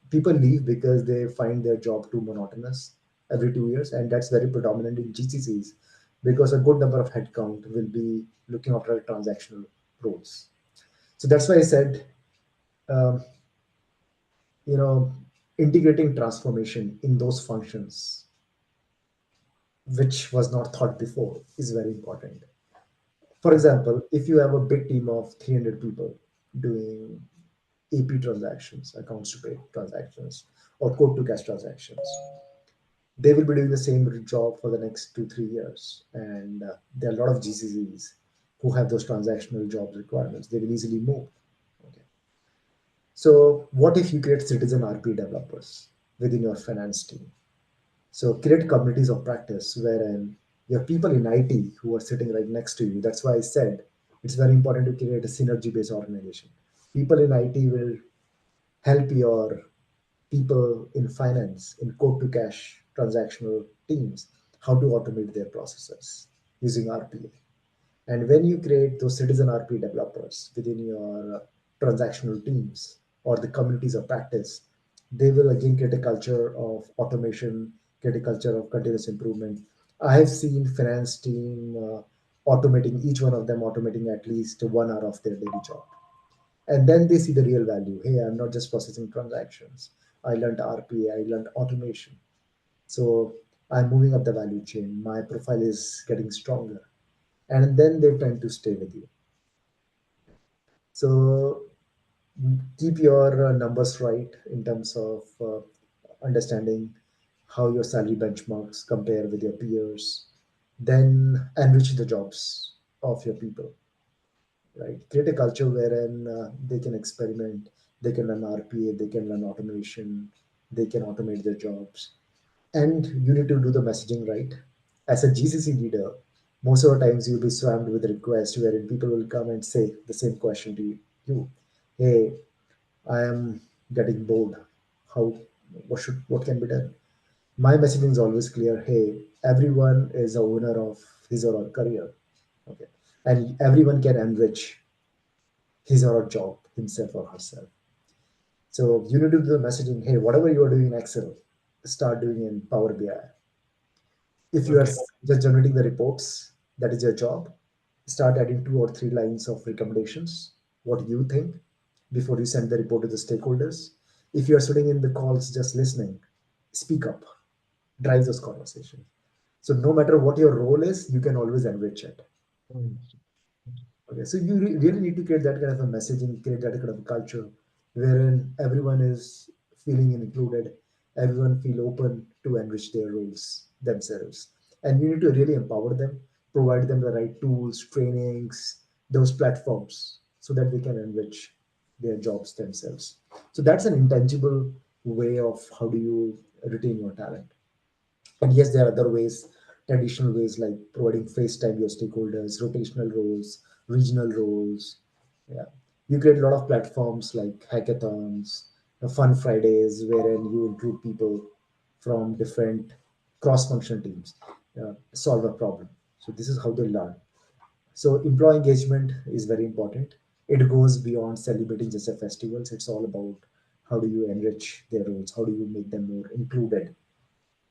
people leave because they find their job too monotonous every 2 years, and that's very predominant in GCCs because a good number of headcount will be looking after transactional roles. So that's why I said, um, you know, integrating transformation in those functions, which was not thought before, is very important. For example, if you have a big team of 300 people doing AP transactions, accounts to pay transactions, or quote to cash transactions, they will be doing the same job for the next 2 3 years. And there are a lot of GCCs who have those transactional jobs requirements. They will easily move. Okay. So, what if you create citizen RP developers within your finance team? So, create communities of practice wherein your people in IT who are sitting right next to you. That's why I said it's very important to create a synergy based organization. People in IT will help your people in finance, in quote to cash transactional teams, how to automate their processes using RPA. And when you create those citizen RP developers within your transactional teams or the communities of practice, they will again create a culture of automation, create a culture of continuous improvement. I have seen finance team automating, each one of them automating at least 1 hour of their daily job, and then they see the real value. Hey, I'm not just processing transactions, I learned RPA, I learned automation. So I'm moving up the value chain, my profile is getting stronger, and then they tend to stay with you. So keep your numbers right in terms of understanding how your salary benchmarks compare with your peers, then enrich the jobs of your people, right? Create a culture wherein they can experiment, they can learn RPA, they can learn automation, they can automate their jobs. And you need to do the messaging right. As a GCC leader, most of the times you'll be swarmed with requests wherein people will come and say the same question to you. Hey, I am getting bored. How, what can be done? My messaging is always clear. Hey, everyone is a owner of his or her career. Okay. And everyone can enrich his or her job, himself or herself. So you need to do the messaging. Hey, whatever you are doing in Excel, start doing in Power BI. If you are Okay. just generating the reports, that is your job. Start adding 2 or 3 lines of recommendations. What you think before you send the report to the stakeholders. If you are sitting in the calls just listening, speak up, drive those conversations. So no matter what your role is, you can always enrich it. Mm. Okay, so you really need to create that kind of a messaging, create that kind of a culture wherein everyone is feeling included, everyone feel open to enrich their roles themselves, and you need to really empower them, provide them the right tools, trainings, those platforms, so that they can enrich their jobs themselves. So that's an intangible way of how do you retain your talent. And yes, there are other ways, traditional ways like providing face time to your stakeholders, rotational roles, regional roles. Yeah. You create a lot of platforms like hackathons, fun Fridays, wherein you include people from different cross-functional teams, solve a problem. So this is how they learn. So employee engagement is very important. It goes beyond celebrating just a festivals. It's all about how do you enrich their roles? How do you make them more included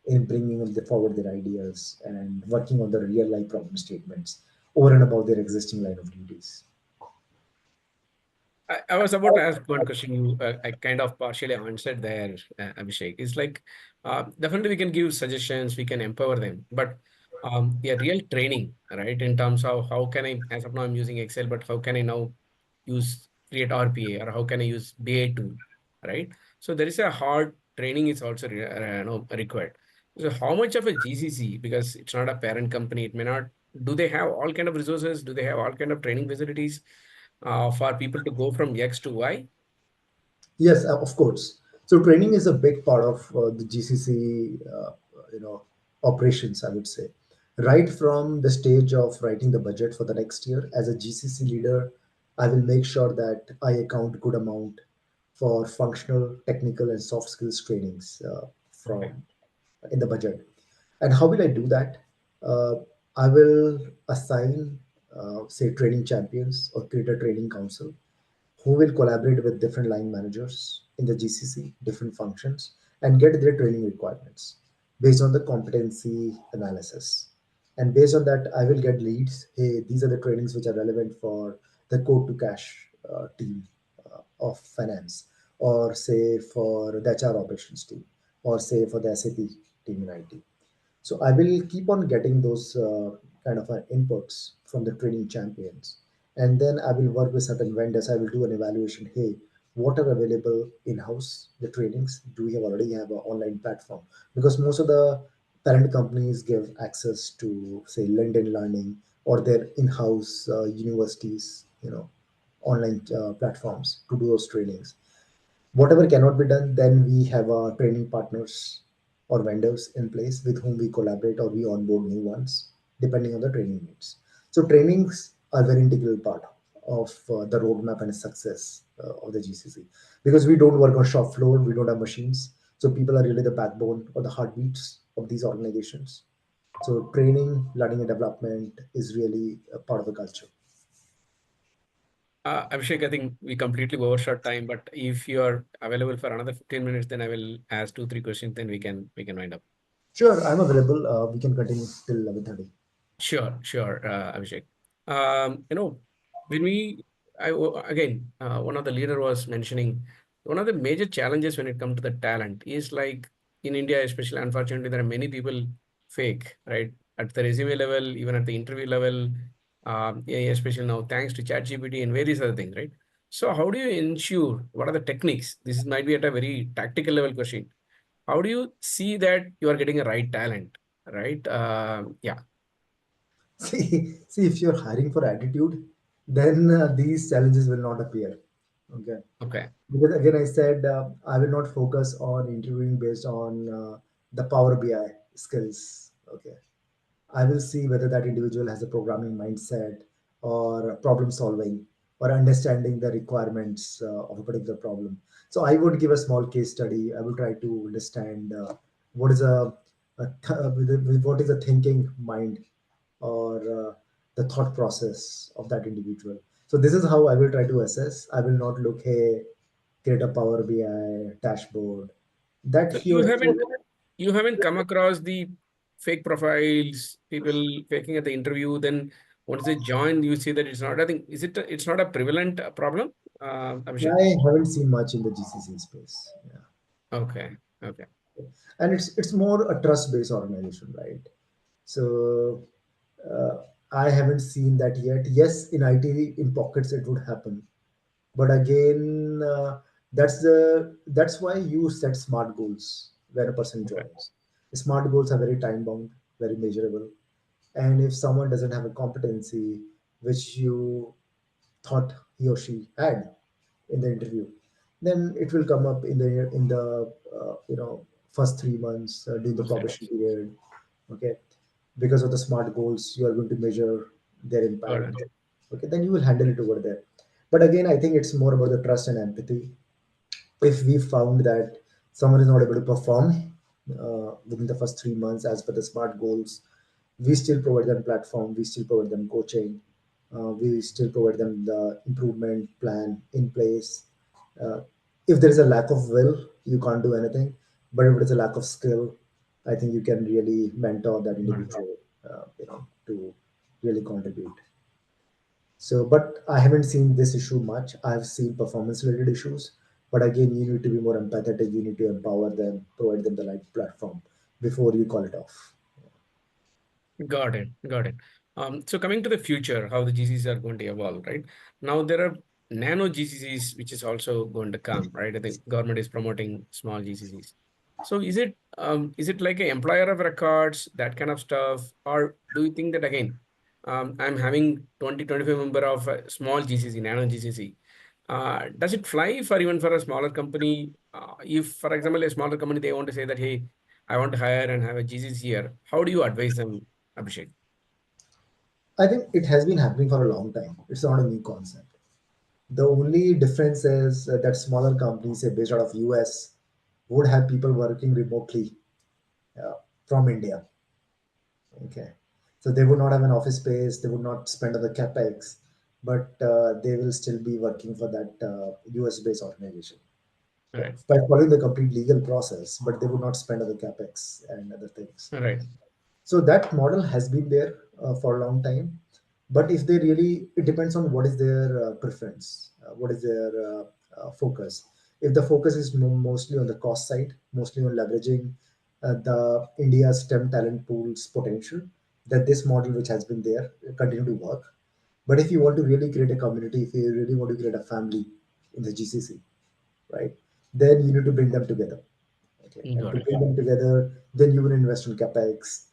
in bringing forward their ideas and working on the real life problem statements over and above their existing line of duties. I was about to ask one question. I kind of partially answered there, Abhishek. It's like definitely we can give suggestions, we can empower them, but a real training, right? In terms of how can I, as of now, I'm using Excel, but how can I now use create RPA or how can I use BA tool, right? So there is a hard training is also required. So how much of a GCC, because it's not a parent company, it may not. Do they have all kind of resources? Do they have all kind of training facilities? For people to go from X to Y. Yes, of course. So training is a big part of the GCC, operations. I would say, right from the stage of writing the budget for the next year. As a GCC leader, I will make sure that I account good amount for functional, technical, and soft skills trainings Okay. from in the budget. And how will I do that? Uh, I will assign, say, training champions or create a training council who will collaborate with different line managers in the GCC, different functions, and get their training requirements based on the competency analysis. And based on that, I will get leads. Hey, these are the trainings which are relevant for the code to cash team of finance, or say for the HR operations team, or say for the SAP team in IT. So I will keep on getting those kind of inputs from the training champions, and then I will work with certain vendors. I will do an evaluation. Hey, what are available in house? The trainings. Do we have already have an online platform? Because most of the parent companies give access to say LinkedIn Learning or their in-house universities, online platforms to do those trainings. Whatever cannot be done, then we have our training partners or vendors in place with whom we collaborate or we onboard new ones, depending on the training needs. So trainings are very integral part of the roadmap and success of the GCC, because we don't work on shop floor, we don't have machines. So people are really the backbone or the heartbeats of these organizations. So training, learning, and development is really a part of the culture. Abhishek, I think we completely overshot time, but if you are available for another 15 minutes, then I will ask two, three questions, then we can wind up. Sure, I'm available. We can continue till 11:30. Sure, sure, Abhishek. You know, when we, again, one of the leader was mentioning one of the major challenges when it comes to the talent is like in India, especially, unfortunately, there are many people fake, right? At the resume level, even at the interview level, yeah, especially now, thanks to ChatGPT and various other things, right? So, how do you ensure? What are the techniques? Might be at a very tactical level question. How do you see that you are getting a right talent, right? Yeah. See, if you're hiring for attitude, then these challenges will not appear. Okay. Okay. Because again, I said I will not focus on interviewing based on the Power BI skills. Okay. I will see whether that individual has a programming mindset or problem solving or understanding the requirements of a particular problem. So I would give a small case study. I will try to understand what is what is the thinking mind or the thought process of that individual. So this is how I will try to assess. I will not look, hey, create a Power BI dashboard. That So he or she. you haven't come across the fake profiles, people faking at the interview. Then once they join, you see that it's not. I think it's not a prevalent problem, Abhishek. I haven't seen much in the GCC space. Yeah. Okay. Okay. And it's more a trust based organization, right? So uh, I haven't seen that yet. Yes, in IT, in pockets, it would happen, but again, that's why you set smart goals when a person Okay. joins. Smart goals are very time bound, very measurable, and if someone doesn't have a competency which you thought he or she had in the interview, then it will come up in the first 3 months during the Okay. probation period. Okay, because of the smart goals, you are going to measure their Got impact. it. Okay, then you will handle it over there. But again, I think it's more about the trust and empathy. If we found that someone is not able to perform within the first 3 months as per the smart goals, we still provide them platform, we still provide them coaching, we still provide them the improvement plan in place. uh, if there is a lack of will, you can't do anything, but if there is a lack of skill, I think you can really mentor that Got it. individual to really contribute. So, but I haven't seen this issue much. I've seen performance related issues. But again, you need to be more empathetic. You need to empower them, provide them the right platform before you call it off. Got it. Got it. So coming to the future, how the GCCs are going to evolve, right? Now there are nano GCCs, which is also going to come, right? I think government is promoting small GCCs. So is it like an employer of records, that kind of stuff, or do you think that again, I'm having 20-25 member of a small GCC, nano GCC. Does it fly for even for a smaller company? If, for example, a smaller company, they want to say that, hey, I want to hire and have a GCC here. How do you advise them, Abhishek? I think it has been happening for a long time. It's not a new concept. The only difference is that smaller companies, say based out of US, would have people working remotely from India. Okay, so they would not have an office space. They would not spend on the capex, but they will still be working for that US based organization. All right. By following the complete legal process, but they would not spend on the capex and other things. All right. So that model has been there for a long time. But if they really, it depends on what is their preference, what is their focus. If the focus is mostly on the cost side, mostly on leveraging the India's STEM talent pool's potential, that this model which has been there continue to work. But if you want to really create a community, if you really want to create a family in the GCC, right, then you need to bring them together. Okay, and Got to it. bring them together, then you will invest in capex.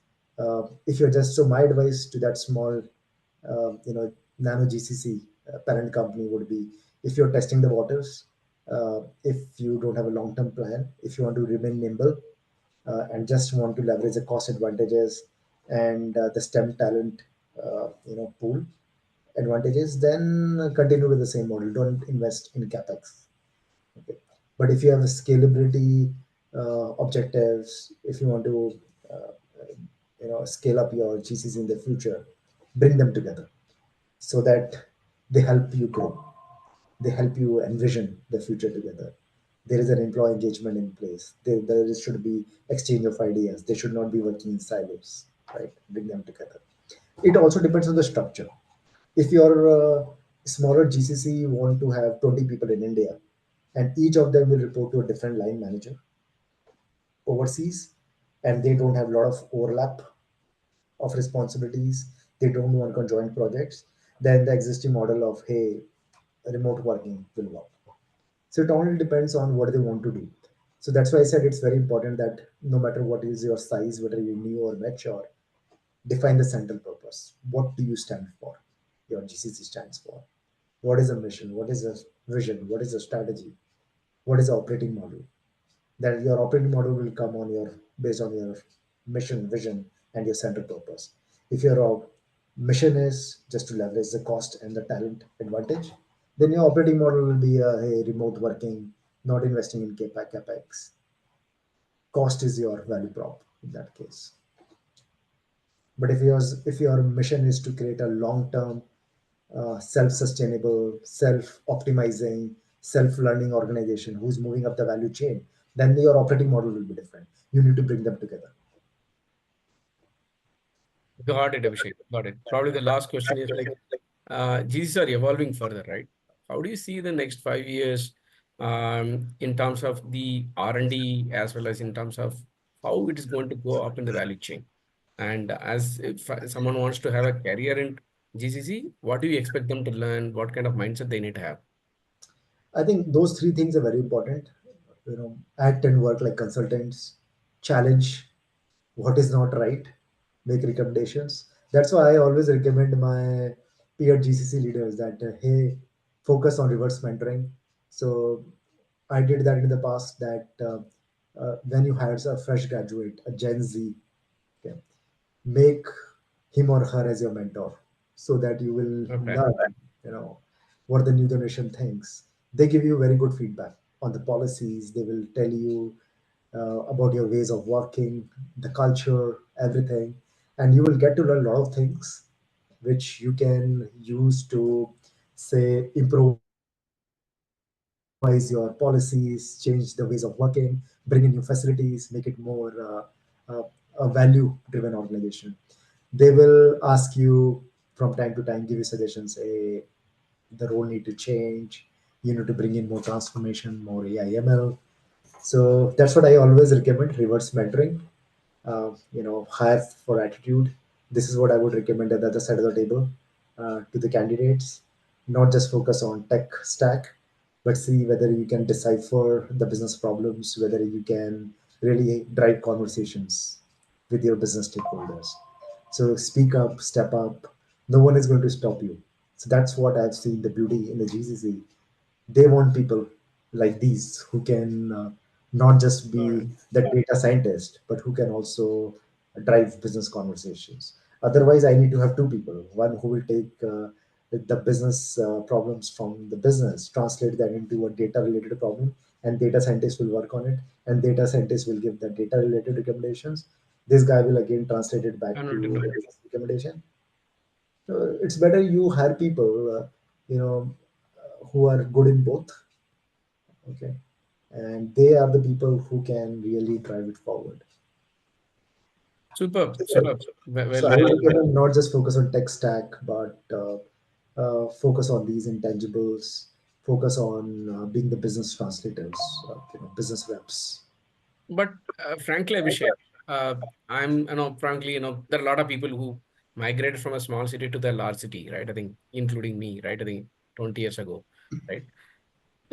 If you're just so, my advice to that small, nano GCC parent company would be, if you're testing the waters, if you don't have a long-term plan, if you want to remain nimble, and just want to leverage the cost advantages and the STEM talent, pool advantages, then continue with the same model. Don't invest in capex. Okay. But if you have scalability objectives, if you want to, uh, scale up your GCs in the future, bring them together so that they help you grow. They help you envision the future together. There is an employee engagement in place. There should be exchange of ideas. They should not be working in silos, right? Bring them together. It also depends on the structure. If your smaller GCC want to have 20 people in India, and each of them will report to a different line manager overseas, and they don't have a lot of overlap of responsibilities, they don't want conjoint projects, then the existing model of, hey, remote working will work. So it only depends on what they want to do. So that's why I said it's very important that no matter what is your size, whether you're new or mature, define the central purpose. What do you stand for? Your GCC stands for. What is a mission? What is a vision? What is a strategy? What is the operating model? That your operating model will come on your based on your mission, vision, and your central purpose. If your mission is just to leverage the cost and the talent advantage, then your operating model will be hey, remote working, not investing in capex. Cost is your value prop in that case. But if your mission is to create a long term, self-sustainable, self-optimizing, self-learning organization who's moving up the value chain, then your operating model will be different. You need to bring them together. Got it, Abhishek. Got it. Probably the last question is like, GCs are evolving further, right? How do you see the next 5 years in terms of the R&D as well as in terms of how it is going to go up in the value chain? And as if someone wants to have a career in GCC, what do you expect them to learn? What kind of mindset they need to have? I think those three things are very important. Act and work like consultants, challenge what is not right, make recommendations. That's why I always recommend my peer GCC leaders that, hey, focus on reverse mentoring. So I did that in the past, that when you hire a fresh graduate, a Gen Z, okay, make him or her as your mentor, so that you will Okay. learn, you know what the new generation thinks. They give you very good feedback on the policies. They will tell you about your ways of working, the culture, everything, and you will get to learn a lot of things which you can use to, say, improvise your policies, change the ways of working, bring in new facilities, make it more a value driven organization. They will ask you from time to time, give you suggestions. The role need to change. You need to bring in more transformation, more AI/ML. So that's what I always recommend: reverse mentoring. Hire for attitude. This is what I would recommend at the other side of the table to the candidates. Not just focus on tech stack, but see whether you can decipher the business problems, whether you can really drive conversations with your business stakeholders. So speak up, step up. No one is going to stop you. So that's what I've seen the beauty in the GCC. They want people like these who can not just Got be it. the data scientist, but who can also drive business conversations. Otherwise, I need to have two people: one who will take the business problems from the business, translate that into a data related problem, and data scientists will work on it, and data scientists will give the data related recommendations. This guy will again translate it back to Converting. the business recommendation. So it's better you hire people, who are good in both. Okay, and they are the people who can really drive it forward. Superb, So, superb. Well, so I would well, recommend not just focus on tech stack, but focus on these intangibles. Focus on being the business translators, business reps. but frankly, Abhishek, uh, frankly, there are a lot of people who migrated from a small city to the large city, right? I think, including me, right? I think 20 years ago, right?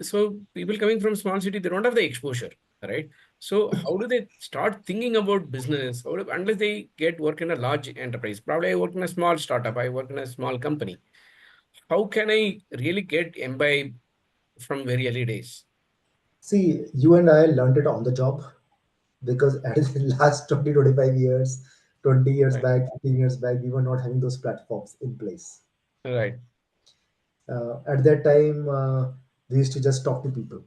So people coming from small city, they don't have the exposure, right? So how do they start thinking about business? Unless they get work in a large enterprise? Probably I work in a small startup, I work in a small company. How can I really get imbibe from very early days? See, you and I learned it on the job, because at the last 20, 25 years, 20 years Right, back, 15 years back, we were not having those platforms in place. right, At that time, we used to just talk to people.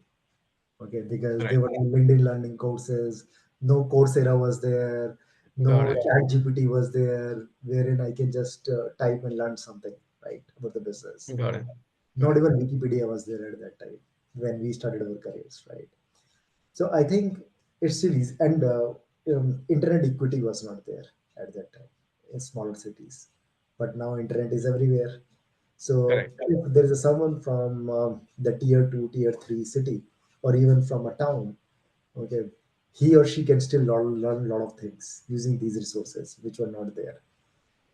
Okay, because right. there were no LinkedIn learning courses, no Coursera was there, Got no it, chat GPT was there, wherein I can just type and learn something, right, about the business. got it. Not even Wikipedia was there at that time when we started our careers, right? So I think it's still easy. And internet equity was not there at that time in smaller cities, but now internet is everywhere. So Correct. if there is someone from the tier two, tier three city, or even from a town, okay, he or she can still learn a lot of things using these resources which were not there.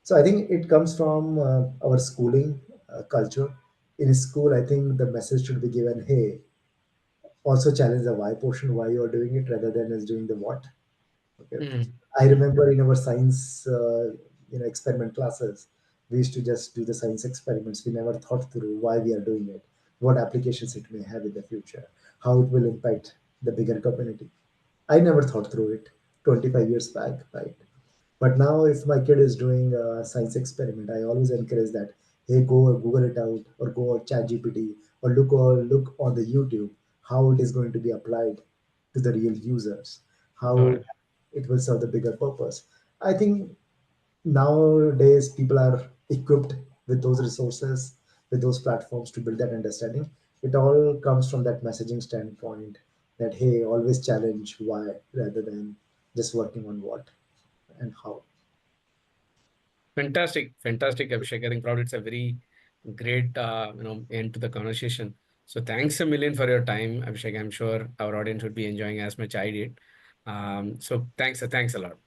So I think it comes from our schooling culture. In school, I think the message should be given: hey, also challenge the why portion, why you are doing it, rather than as doing the what. Okay, Mm, I mm, remember in our science, experiment classes, we used to just do the science experiments. We never thought through why we are doing it, what applications it may have in the future, how it will impact the bigger community. I never thought through it 25 years back, right? But now, if my kid is doing a science experiment, I always encourage that, hey, go Google it out, or go chat GPT, or look on the YouTube how it is going to be applied to the real users, got how it. it will serve the bigger purpose. I think nowadays people are equipped with those resources, with those platforms to build that understanding. It all comes from that messaging standpoint, that hey, always challenge why rather than just working on what and how. Fantastic, fantastic, Abhishek. I think probably it's a very great, end to the conversation. So thanks a million for your time, Abhishek. I'm sure our audience would be enjoying as much I did. So thanks a lot.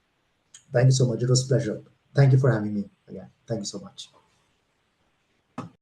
Thank you so much. It was a pleasure. Thank you for having me again. Thank you so much.